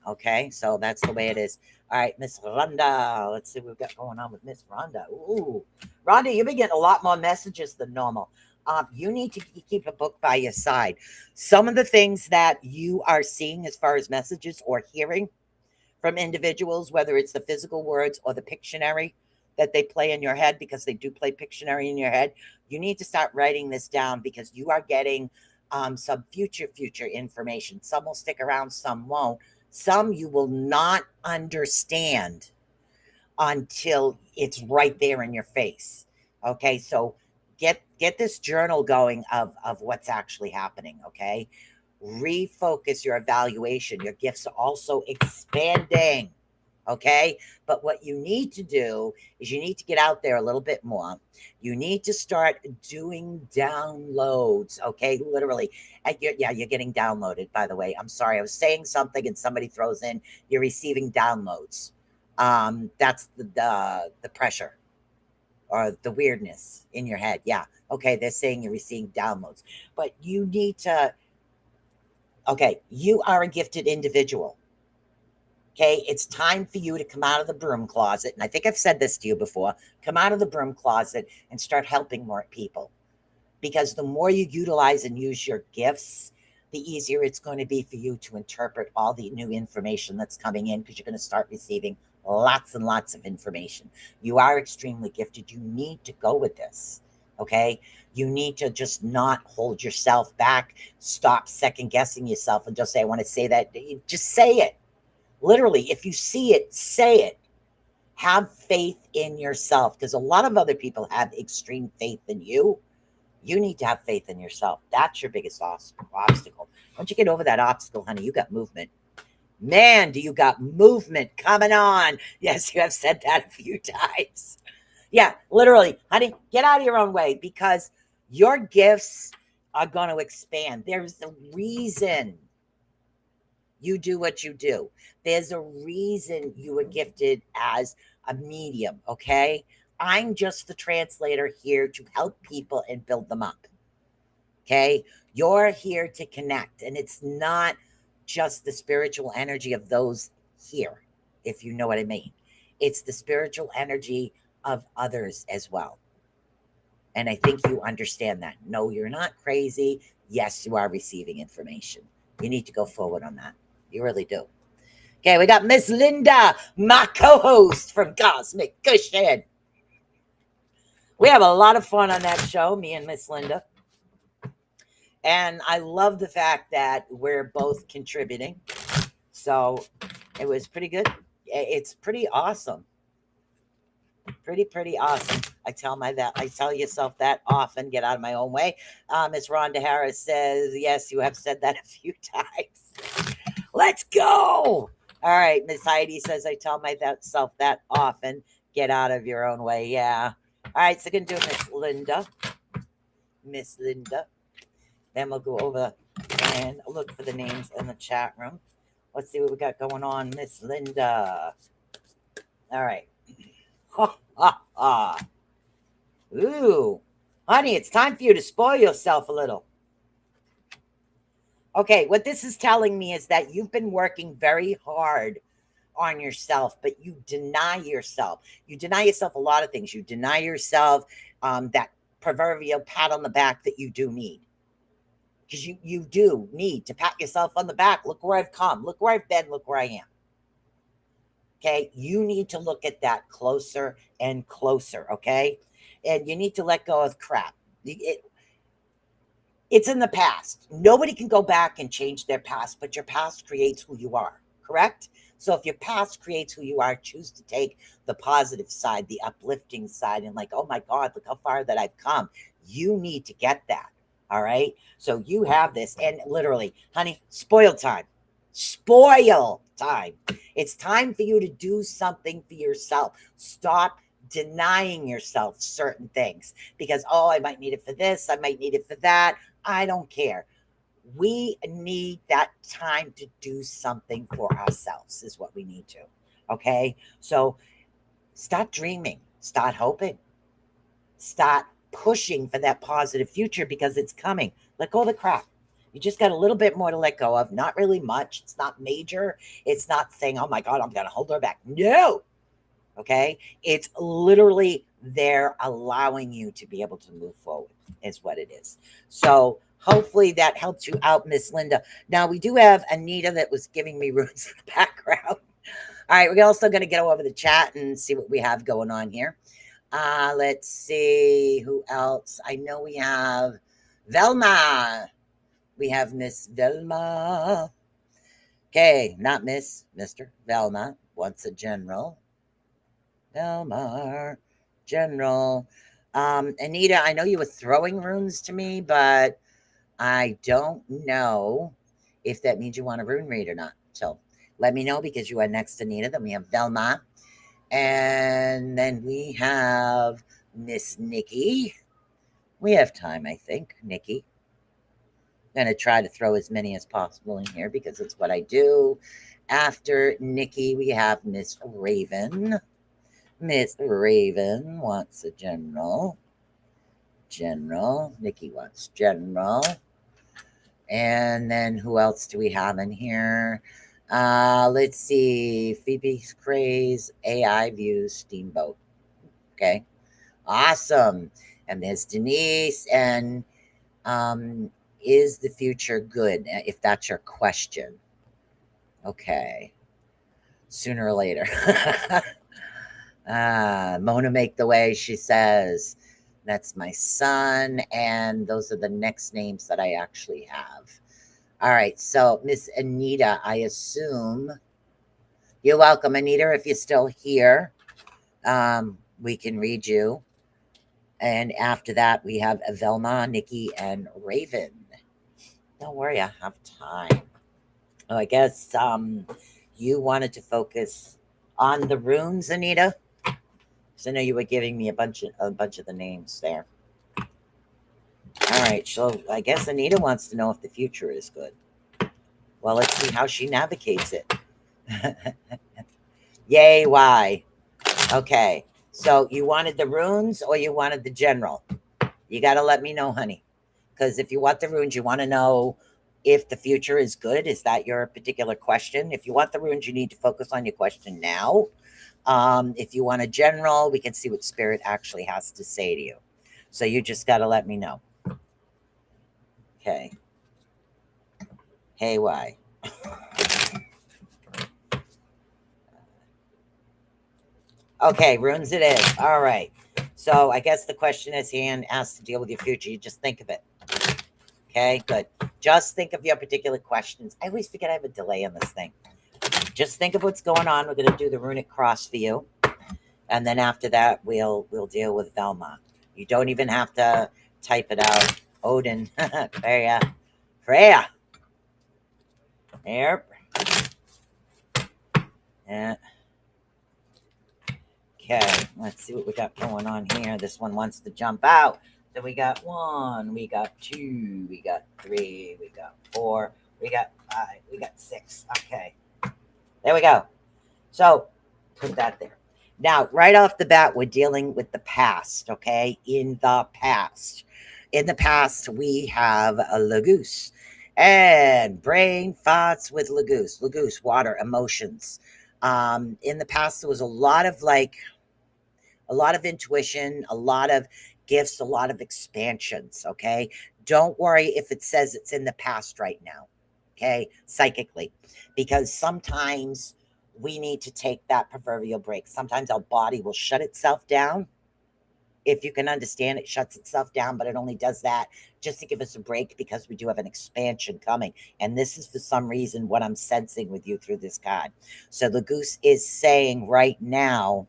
Okay, so that's the way it is. All right, Miss Rhonda. Let's see what we've got going on with Miss Rhonda. Ooh, Rhonda, you've been getting a lot more messages than normal. You need to keep a book by your side. Some of the things that you are seeing as far as messages or hearing from individuals, whether it's the physical words or the Pictionary that they play in your head, because they do play Pictionary in your head, you need to start writing this down, because you are getting some future information. Some will stick around, some won't. Some you will not understand until it's right there in your face. Okay, so get this journal going of what's actually happening. Okay, refocus your evaluation. Your gifts are also expanding. Okay, but what you need to do is you need to get out there a little bit more. You need to start doing downloads. Okay, literally. You're getting downloaded, by the way. I'm sorry, I was saying something and somebody throws in, you're receiving downloads. That's the pressure or the weirdness in your head. Yeah, okay, they're saying you're receiving downloads, but you need to. Okay, you are a gifted individual. Okay, it's time for you to come out of the broom closet. And I think I've said this to you before. Come out of the broom closet and start helping more people. Because the more you utilize and use your gifts, the easier it's going to be for you to interpret all the new information that's coming in, because you're going to start receiving lots and lots of information. You are extremely gifted. You need to go with this. Okay. You need to just not hold yourself back. Stop second guessing yourself and just say, I want to say that. Just say it. Literally, if you see it, say it. Have faith in yourself, because a lot of other people have extreme faith in you. You need to have faith in yourself. That's your biggest obstacle. Once you get over that obstacle, honey, you got movement. Man, do you got movement coming on. Yes, you have said that a few times. Yeah, literally, honey, get out of your own way, because your gifts are going to expand. There's a reason you do what you do. There's a reason you were gifted as a medium, okay? I'm just the translator here to help people and build them up, okay? You're here to connect, and it's not just the spiritual energy of those here, if you know what I mean. It's the spiritual energy of others as well. And I think you understand that. No, you're not crazy. Yes, you are receiving information. You need to go forward on that. You really do. Okay, we got Miss Linda, my co-host from Cosmic Cushion. We have a lot of fun on that show, me and Miss Linda. And I love the fact that we're both contributing. So it was pretty good. It's pretty awesome. Pretty awesome. I tell yourself that often. Get out of my own way. Miss Rhonda Harris says, yes, you have said that a few times. Let's go. All right. Miss Heidi says, I tell myself that often. Get out of your own way. Yeah. All right. So going to do Miss Linda. Miss Linda. Then we'll go over and look for the names in the chat room. Let's see what we got going on. Miss Linda. All right. Ha, ha, ha. Ooh. Honey, it's time for you to spoil yourself a little. Okay, what this is telling me is that you've been working very hard on yourself, but you deny yourself. You deny yourself a lot of things. You deny yourself that proverbial pat on the back that you do need. Because you do need to pat yourself on the back. Look where I've come. Look where I've been. Look where I am. Okay, you need to look at that closer and closer, okay? And you need to let go of crap. It's in the past. Nobody can go back and change their past, but your past creates who you are, correct? So if your past creates who you are, choose to take the positive side, the uplifting side, and like, oh my God, look how far that I've come. You need to get that, all right? So you have this, and literally, honey, spoil time. Spoil time. It's time for you to do something for yourself. Stop denying yourself certain things because, oh, I might need it for this. I might need it for that. I don't care. We need that time to do something for ourselves is what we need to. Okay. So start dreaming, start hoping, start pushing for that positive future because it's coming. Let go of the crap. You just got a little bit more to let go of. Not really much. It's not major. It's not saying, oh my God, I'm going to hold her back. No. Okay. It's literally there allowing you to be able to move forward is what it is. So hopefully that helps you out, Miss Linda. Now we do have Anita that was giving me runes in the background. All right. We're also going to go over the chat and see what we have going on here. Let's see who else. I know we have Velma. We have Miss Velma. Okay, not Miss, Mr. Velma wants a general. Velma, general. Anita, I know you were throwing runes to me, but I don't know if that means you want a rune read or not. So let me know because you are next, Anita. Then we have Velma. And then we have Miss Nikki. We have time, I think, Nikki. Going to try to throw as many as possible in here because it's what I do. After Nikki, we have Miss Raven. Miss Raven wants a general. General. Nikki wants general. And then who else do we have in here? Let's see. Phoebe's Craze, AI Views, Steamboat. Okay. Awesome. And there's Denise and Is the future good? If that's your question. Okay. Sooner or later. Mona Make the Way, she says, that's my son. And those are the next names that I actually have. All right. So, Miss Anita, I assume you're welcome, Anita, if you're still here. We can read you. And after that, we have Velma, Nikki, and Raven. Don't worry, I have time. Oh, I guess you wanted to focus on the runes, Anita. So I know you were giving me a bunch of the names there. All right, so I guess Anita wants to know if the future is good. Well, let's see how she navigates it. Yay, why? Okay, so you wanted the runes or you wanted the general? You got to let me know, honey. Because if you want the runes, you want to know if the future is good. Is that your particular question? If you want the runes, you need to focus on your question now. If you want a general, we can see what spirit actually has to say to you. So you just got to let me know. Okay. Hey, why? Okay, runes it is. All right. So I guess the question is hand has to deal with your future. You just think of it. Okay, good. Just think of your particular questions. I always forget I have a delay on this thing. Just think of what's going on. We're going to do the runic cross for you. And then after that, we'll deal with Velma. You don't even have to type it out. Odin, Freya, Freya. Yep. Yeah. Okay, let's see what we got going on here. This one wants to jump out. So we got 1, we got 2, we got 3, we got 4, we got 5, we got 6. Okay, there we go. So put that there. Now, right off the bat, we're dealing with the past, okay? In the past. In the past, we have a Lagoose and brain thoughts with Lagoose. Lagoose, water, emotions. In the past, there was a lot of intuition, a lot of gifts, a lot of expansions, okay? Don't worry if it says it's in the past right now, okay? Psychically, because sometimes we need to take that proverbial break. Sometimes our body will shut itself down. If you can understand, it shuts itself down, but it only does that just to give us a break because we do have an expansion coming. And this is for some reason what I'm sensing with you through this card. So the goose is saying right now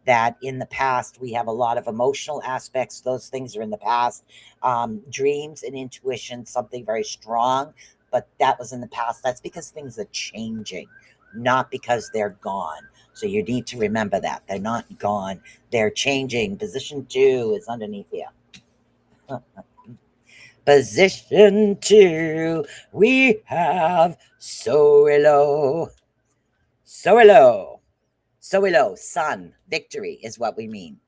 that in the past we have a lot of emotional aspects. Those things are in the past. Dreams and intuition, something very strong, but that was in the past. That's because things are changing, not because they're gone. So you need to remember that they're not gone, they're changing. Position 2 is underneath here. Position 2, we have Sowilo. Sowilo, sun, victory is what we mean.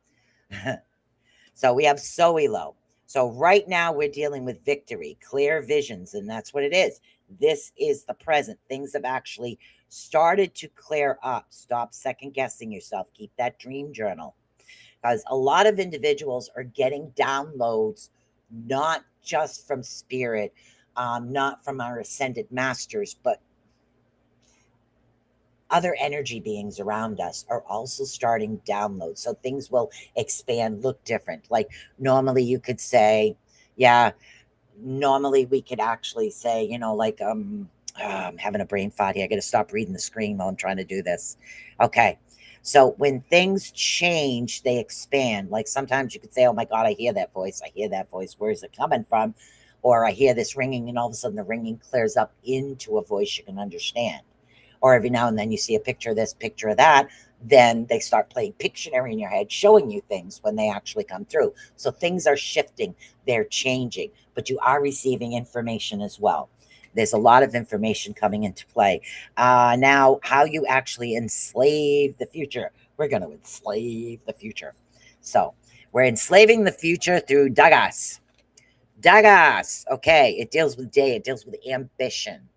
So we have Sowilo. So right now we're dealing with victory, clear visions, and that's what it is. This is the present. Things have actually started to clear up. Stop second guessing yourself. Keep that dream journal. Because a lot of individuals are getting downloads, not just from spirit, not from our ascended masters, but other energy beings around us are also starting downloads. So things will expand, look different. Like normally you could say, yeah, normally we could actually say, I'm having a brain fart here. I got to stop reading the screen while I'm trying to do this. Okay. So when things change, they expand. Like sometimes you could say, oh my God, I hear that voice. I hear that voice. Where is it coming from? Or I hear this ringing, and all of a sudden the ringing clears up into a voice you can understand. Or every now and then you see a picture of this, picture of that. Then they start playing Pictionary in your head, showing you things when they actually come through. So things are shifting, they're changing, but you are receiving information as well. There's a lot of information coming into play. Now, how you actually enslave the future. We're going to enslave the future. So we're enslaving the future through Dagas. Dagas. Okay. It deals with day. It deals with ambition.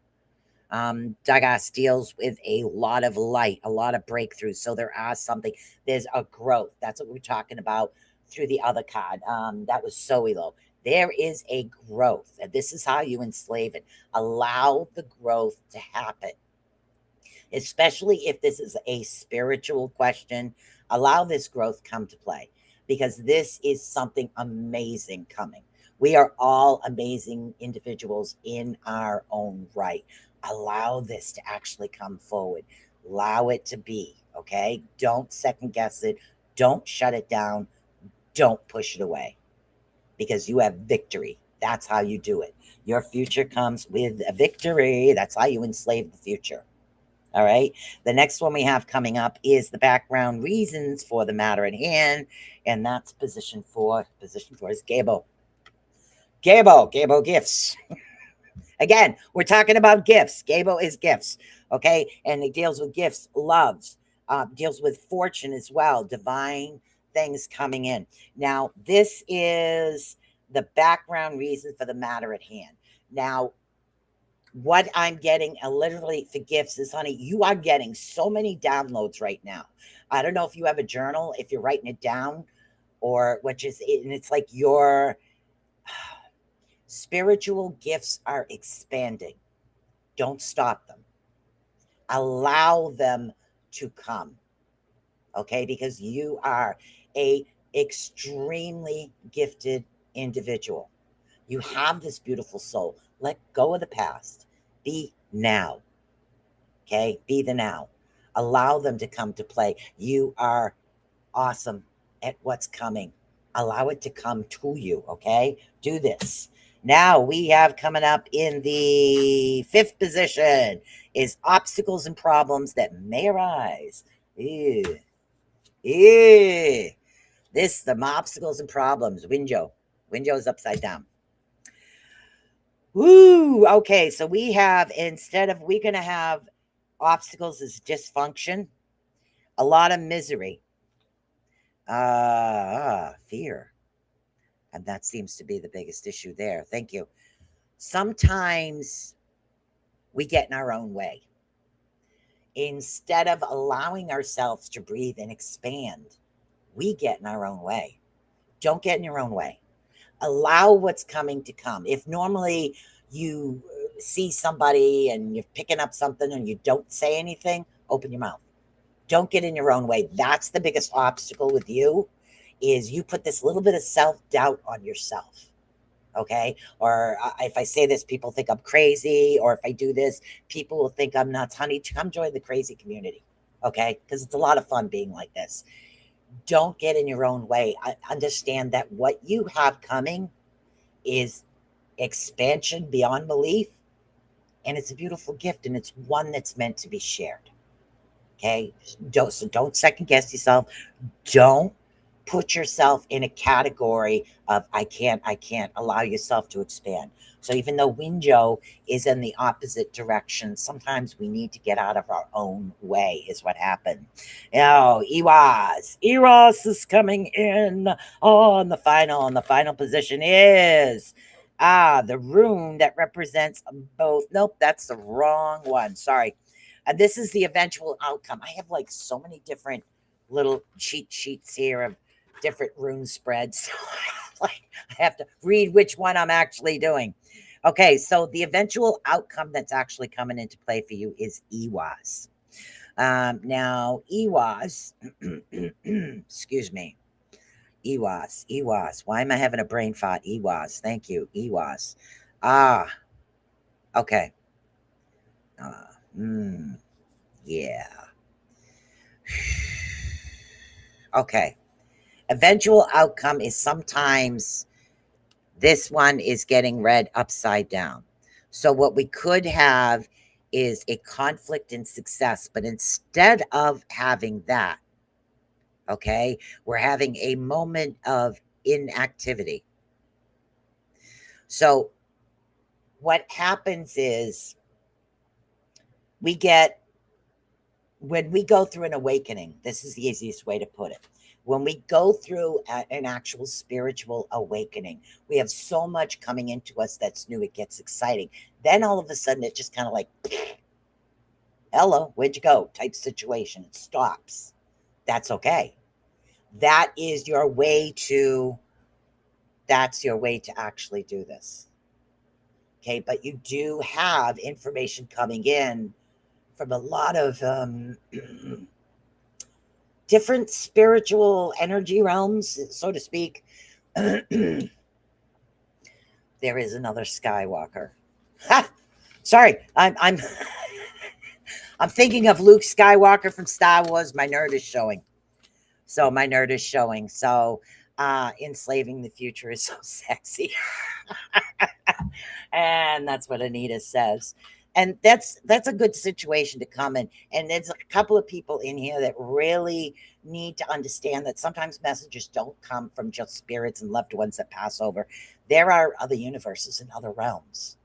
Dagas deals with a lot of light, a lot of breakthroughs. So there are something, there's a growth. That's what we're talking about through the other card. That was Sowilo. There is a growth, and this is how you enslave it. Allow the growth to happen, especially if this is a spiritual question. Allow this growth come to play, because this is something amazing coming. We are all amazing individuals in our own right. Allow this to actually come forward. Allow it to be, okay? Don't second guess it. Don't shut it down. Don't push it away, because you have victory. That's how you do it. Your future comes with a victory. That's how you enslave the future. All right. The next one we have coming up is the background reasons for the matter at hand. And that's position four. Position four is Gable. Gable gifts. Again, we're talking about gifts. Gable is gifts. Okay. And it deals with gifts, loves, deals with fortune as well, divine things coming in. Now, this is the background reason for the matter at hand. Now, what I'm getting literally for gifts is, honey, you are getting so many downloads right now. I don't know if you have a journal, if you're writing it down, or which is, and it's like your spiritual gifts are expanding. Don't stop them. Allow them to come. Okay, because you are a extremely gifted individual. You have this beautiful soul. Let go of the past. Be now. Okay? Be the now. Allow them to come to play. You are awesome at what's coming. Allow it to come to you. Okay? Do this. Now we have coming up in the fifth position is obstacles and problems that may arise. Ew. Ew. This, the obstacles and problems. Window is upside down. Woo! Okay, so we have, instead of, we're going to have obstacles as dysfunction, a lot of misery, fear. And that seems to be the biggest issue there. Thank you. Sometimes we get in our own way. Instead of allowing ourselves to breathe and expand, we get in our own way. Don't get in your own way. Allow what's coming to come. If normally you see somebody and you're picking up something and you don't say anything, open your mouth. Don't get in your own way. That's the biggest obstacle with you, is you put this little bit of self-doubt on yourself. Okay? Or if I say this, people think I'm crazy. Or if I do this, people will think I'm nuts. Honey, come join the crazy community. Okay? Because it's a lot of fun being like this. Don't get in your own way. I understand that what you have coming is expansion beyond belief, and it's a beautiful gift, and it's one that's meant to be shared. Okay? Don't second guess yourself. Don't put yourself in a category of I can't. Allow yourself to expand. So even though Winjo is in the opposite direction, sometimes we need to get out of our own way, is what happened. Eros is coming in on the final. And the final position is the rune that represents both. Nope, that's the wrong one. Sorry. This is the eventual outcome. I have like so many different little cheat sheets here of different rune spreads. Like I have to read which one I'm actually doing. Okay, so the eventual outcome that's actually coming into play for you is Ewas. Now, Ewas, excuse me, Ewas. Why am I having a brain fart? Ewas. Thank you, Ewas. Okay. Yeah. Okay. Eventual outcome is sometimes this one is getting read upside down. So what we could have is a conflict in success, but instead of having that, okay, we're having a moment of inactivity. So what happens is when we go through an awakening, this is the easiest way to put it. When we go through an actual spiritual awakening, we have so much coming into us that's new. It gets exciting. Then all of a sudden, it just kind of like, hello, where'd you go? Type situation. It stops. That's okay. That is your way to That's your way to actually do this. Okay, but you do have information coming in from a lot of different spiritual energy realms, so to speak. There is another Skywalker. Ha! Sorry, I'm I'm thinking of Luke Skywalker from Star Wars. My nerd is showing. So enslaving the future is so sexy. And that's what Anita says. And that's a good situation to come in. And there's a couple of people in here that really need to understand that sometimes messages don't come from just spirits and loved ones that pass over. There are other universes and other realms.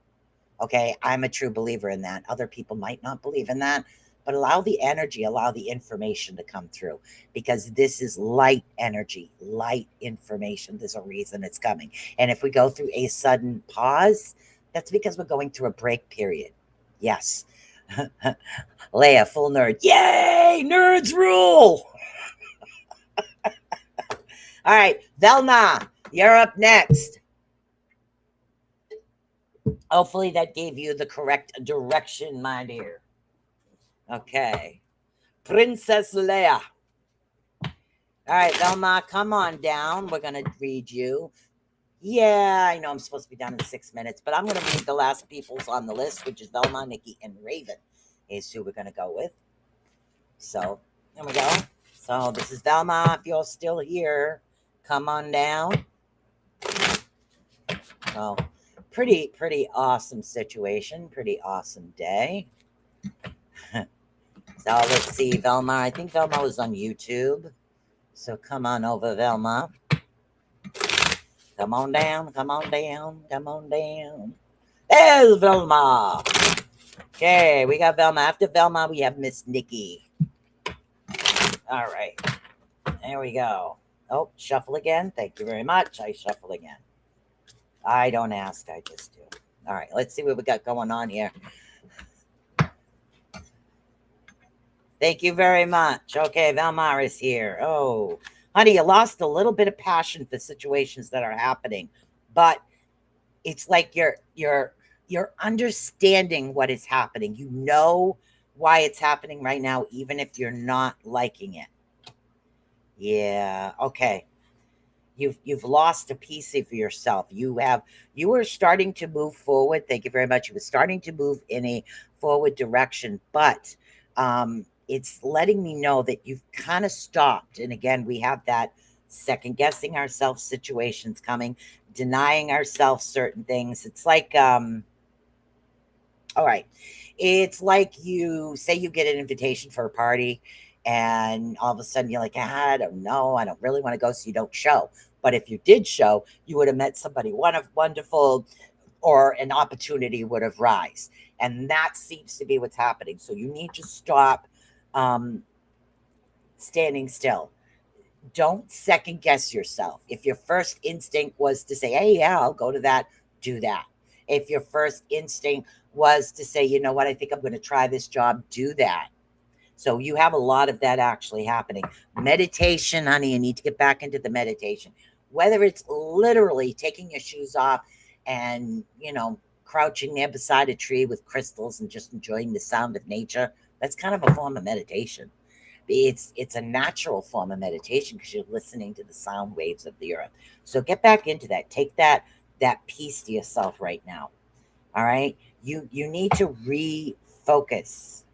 Okay, I'm a true believer in that. Other people might not believe in that, but allow the energy, allow the information to come through, because this is light energy, light information. There's a reason it's coming. And if we go through a sudden pause, that's because we're going through a break period. Yes. Leia, full nerd. Yay! Nerds rule! All right, Velma, you're up next. Hopefully that gave you the correct direction, my dear. Okay. Princess Leia. All right, Velma, come on down. We're going to read you. Yeah, I know I'm supposed to be done in 6 minutes, but I'm going to read the last people's on the list, which is Velma, Nikki, and Raven is who we're going to go with. So, here we go. So, this is Velma. If you're still here, come on down. So, pretty awesome situation. Pretty awesome day. So, let's see, Velma. I think Velma was on YouTube. So, come on over, Velma. Come on down, come on down, come on down. There's Velma. Okay, we got Velma. After Velma, we have Miss Nikki. All right. There we go. Oh, shuffle again. Thank you very much. I shuffle again. I don't ask, I just do. All right, let's see what we got going on here. Thank you very much. Okay, Velma is here. Oh, honey, you lost a little bit of passion for situations that are happening, but it's like you're understanding what is happening. You know why it's happening right now, even if you're not liking it. Yeah, okay. You've lost a piece of yourself. You were starting to move forward. Thank you very much. You were starting to move in a forward direction, but it's letting me know that you've kind of stopped. And again, we have that second guessing ourselves situations coming, denying ourselves certain things. It's like, all right. It's like you say you get an invitation for a party and all of a sudden you're like, I don't know. I don't really want to go. So you don't show. But if you did show, you would have met somebody wonderful, or an opportunity would have rise. And that seems to be what's happening. So you need to stop standing still. Don't second guess yourself. If your first instinct was to say, hey, yeah, I'll go to that, do that. If your first instinct was to say, you know what, I think I'm going to try this job, do that. So you have a lot of that actually happening. Meditation, honey, you need to get back into the meditation. Whether it's literally taking your shoes off and, crouching there beside a tree with crystals and just enjoying the sound of nature, that's kind of a form of meditation. It's a natural form of meditation because you're listening to the sound waves of the earth. So get back into that. Take that piece to yourself right now. All right. You need to refocus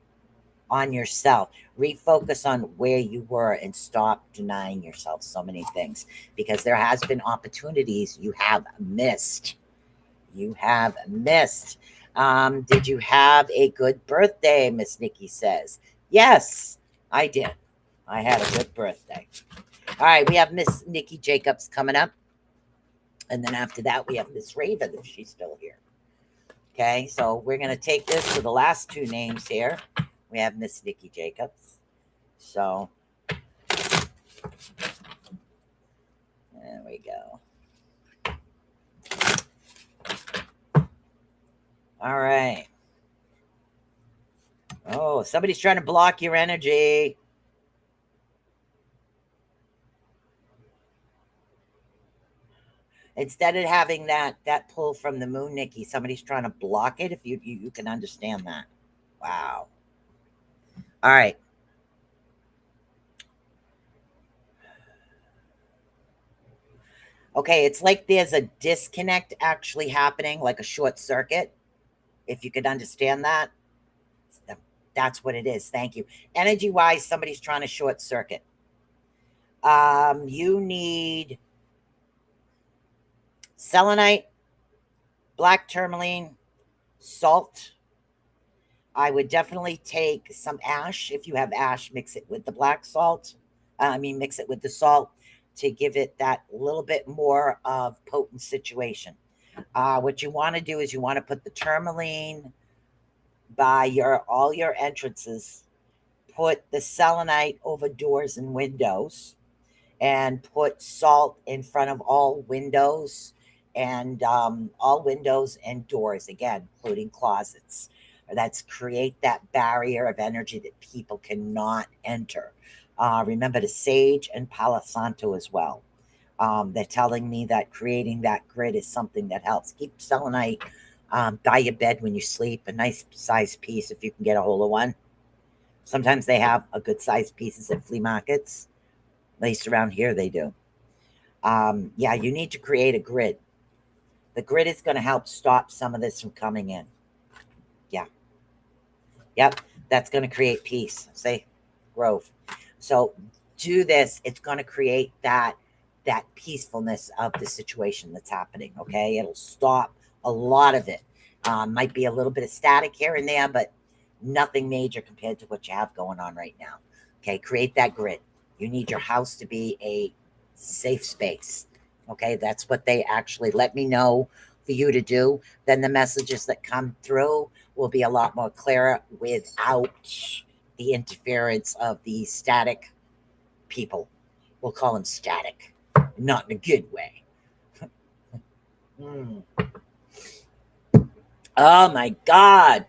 on yourself, refocus on where you were, and stop denying yourself so many things, because there has been opportunities you have missed. Did you have a good birthday? Miss Nikki says. Yes, I did. I had a good birthday. All right, we have Miss Nikki Jacobs coming up. And then after that, we have Miss Raven, if she's still here. Okay, so we're going to take this to the last two names here. We have Miss Nikki Jacobs. So, there we go. All right. Oh, somebody's trying to block your energy. Instead of having that pull from the moon, Nikki, somebody's trying to block it. If you can understand that. Wow. All right. Okay, it's like there's a disconnect actually happening, like a short circuit. If you could understand that, that's what it is. Thank you. Energy wise, somebody's trying to short circuit. You need selenite, black tourmaline, salt. I would definitely take some ash. If you have ash, mix it with the black salt. Mix it with the salt to give it that little bit more of potent situation. What you want to do is you want to put the tourmaline by all your entrances. Put the selenite over doors and windows, and put salt in front of all windows and doors, again, including closets. That's create that barrier of energy that people cannot enter. Remember the sage and Palo Santo as well. They're telling me that creating that grid is something that helps. Keep selenite by your bed when you sleep, a nice size piece if you can get a hold of one. Sometimes they have a good size pieces at flea markets. At least around here they do. Yeah, you need to create a grid. The grid is going to help stop some of this from coming in. Yeah. Yep. That's going to create peace. Say, growth. So do this. It's going to create that peacefulness of the situation that's happening. Okay. It'll stop a lot of it. Might be a little bit of static here and there, but nothing major compared to what you have going on right now. Okay. Create that grid. You need your house to be a safe space. Okay. That's what they actually let me know for you to do. Then the messages that come through will be a lot more clearer without the interference of the static people. We'll call them static, not in a good way. Oh my God.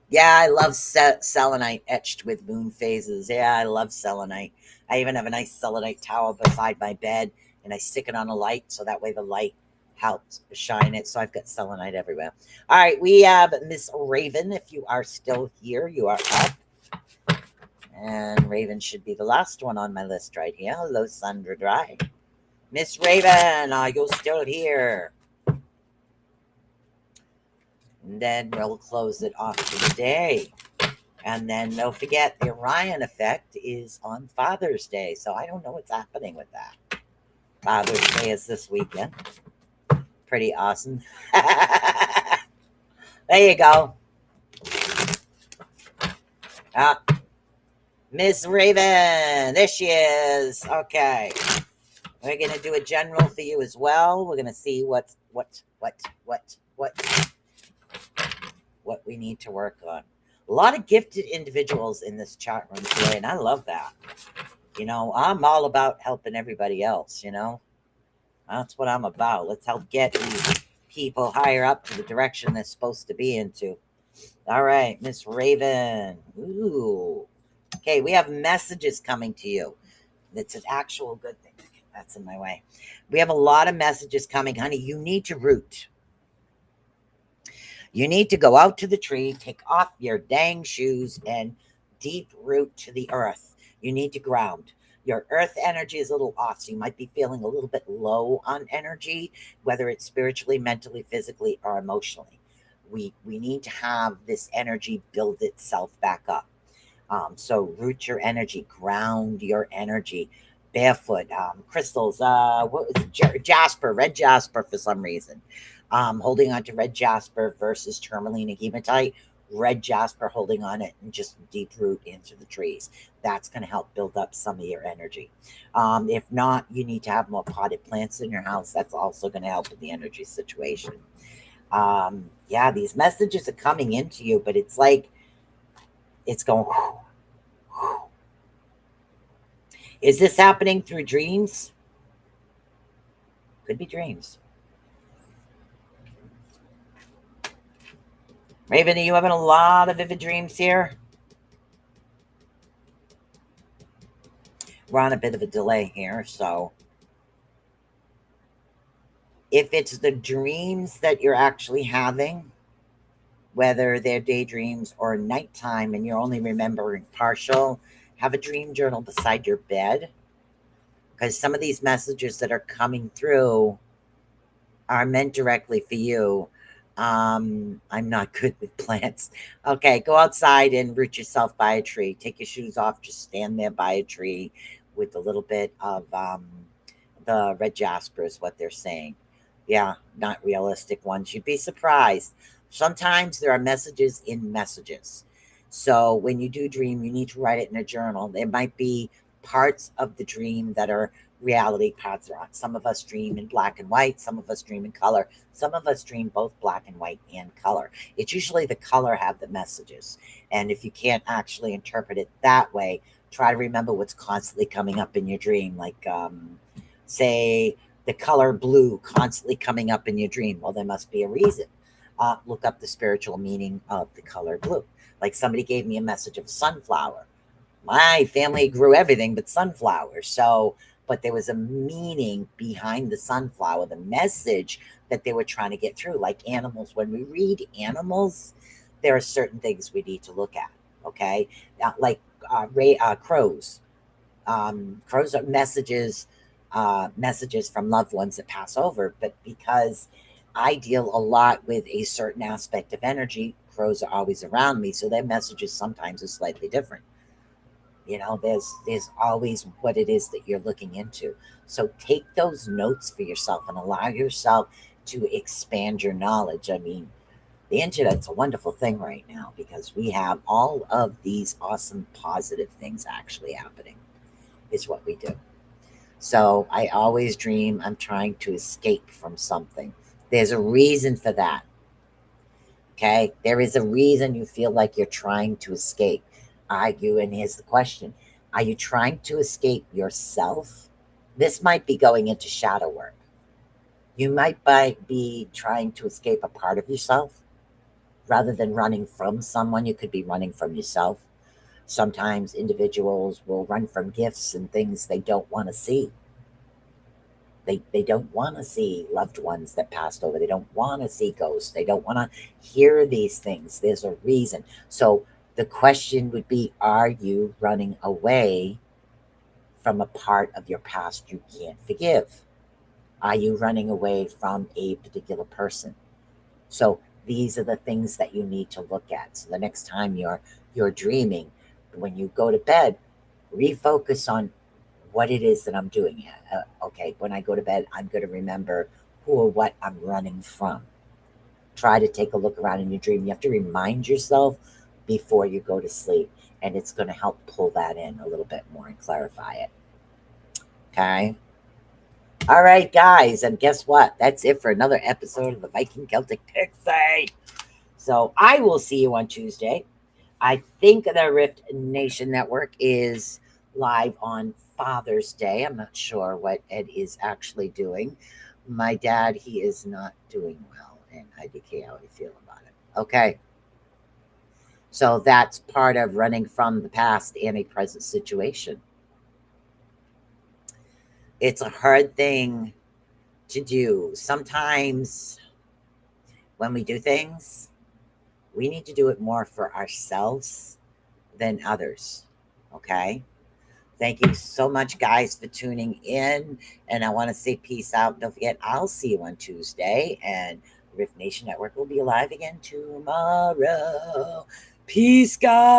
Yeah, I love selenite etched with moon phases. Yeah, I love selenite. I even have a nice selenite tower beside my bed, and I stick it on a light so that way the light helps shine it. So I've got selenite everywhere. All right, we have Miss Raven. If you are still here, you are up. And Raven should be the last one on my list right here. Hello, Sandra Dry. Miss Raven, are you still here? And then we'll close it off for the day. And then don't forget, the Orion effect is on Father's Day. So I don't know what's happening with that. Father's Day is this weekend. Pretty awesome. There you go. Miss Raven. There she is. Okay. We're going to do a general for you as well. We're going to see what we need to work on. A lot of gifted individuals in this chat room today, and I love that. You know, I'm all about helping everybody else, you know. That's what I'm about. Let's help get these people higher up to the direction they're supposed to be into. All right, Miss Raven. Ooh. Okay, we have messages coming to you. That's an actual good thing. That's in my way. We have a lot of messages coming, honey. You need to root. You need to go out to the tree, take off your dang shoes, and deep root to the earth. You need to ground. Your earth energy is a little off, so you might be feeling a little bit low on energy, whether it's spiritually, mentally, physically, or emotionally. We need to have this energy build itself back up. So root your energy, ground your energy. Barefoot, crystals, jasper, red jasper for some reason. Holding on to red jasper versus tourmaline and hematite. Red jasper holding on it and just deep root into the trees. That's going to help build up some of your energy. If not, you need to have more potted plants in your house. That's also going to help with the energy situation. Yeah, these messages are coming into you, but it's like it's going. Whew, whew. Is this happening through dreams? Could be dreams. Raven, are you having a lot of vivid dreams here? We're on a bit of a delay here, so. If it's the dreams that you're actually having, whether they're daydreams or nighttime, and you're only remembering partial, have a dream journal beside your bed, because some of these messages that are coming through are meant directly for you. I'm not good with plants. Okay, go outside and root yourself by a tree. Take your shoes off, just stand there by a tree with a little bit of the red jasper, is what they're saying. Yeah, not realistic ones. You'd be surprised. Sometimes there are messages in messages. So when you do dream, you need to write it in a journal. There might be parts of the dream that are reality, parts are on. Some of us dream in black and white, some of us dream in color, some of us dream both black and white and color. It's usually the color have the messages. And if you can't actually interpret it that way, try to remember what's constantly coming up in your dream. Like, say, the color blue constantly coming up in your dream. Well, there must be a reason. Look up the spiritual meaning of the color blue. Like somebody gave me a message of sunflower. My family grew everything but sunflowers. So, but there was a meaning behind the sunflower, the message that they were trying to get through. Like animals, when we read animals, there are certain things we need to look at. Okay, like crows. Crows are messages from loved ones that pass over. But because I deal a lot with a certain aspect of energy, crows are always around me, so their messages sometimes are slightly different. There's always what it is that you're looking into. So take those notes for yourself and allow yourself to expand your knowledge. I mean, the internet's a wonderful thing right now because we have all of these awesome positive things actually happening, is what we do. So I always dream I'm trying to escape from something. There's a reason for that. Okay, there is a reason you feel like you're trying to escape. And here's the question: are you trying to escape yourself? This might be going into shadow work. You might be trying to escape a part of yourself rather than running from someone. You could be running from yourself. Sometimes individuals will run from gifts and things they don't want to see. They don't want to see loved ones that passed over. They don't want to see ghosts. They don't want to hear these things. There's a reason. So the question would be, are you running away from a part of your past you can't forgive? Are you running away from a particular person? So these are the things that you need to look at. So the next time you're dreaming, when you go to bed, refocus on what it is that I'm doing. Okay, when I go to bed, I'm going to remember who or what I'm running from. Try to take a look around in your dream. You have to remind yourself before you go to sleep, and it's going to help pull that in a little bit more and clarify it. Okay? All right, guys, and guess what? That's it for another episode of the Viking Celtic Pixie. So I will see you on Tuesday. I think the Rift Nation Network is live on Father's Day. I'm not sure what Ed is actually doing. My dad, he is not doing well, and IDK, how I feel about it. Okay. So that's part of running from the past and a present situation. It's a hard thing to do. Sometimes when we do things, we need to do it more for ourselves than others. Okay? Thank you so much, guys, for tuning in. And I want to say peace out. Don't forget, I'll see you on Tuesday. And Rift Nation Network will be live again tomorrow. Peace, guys.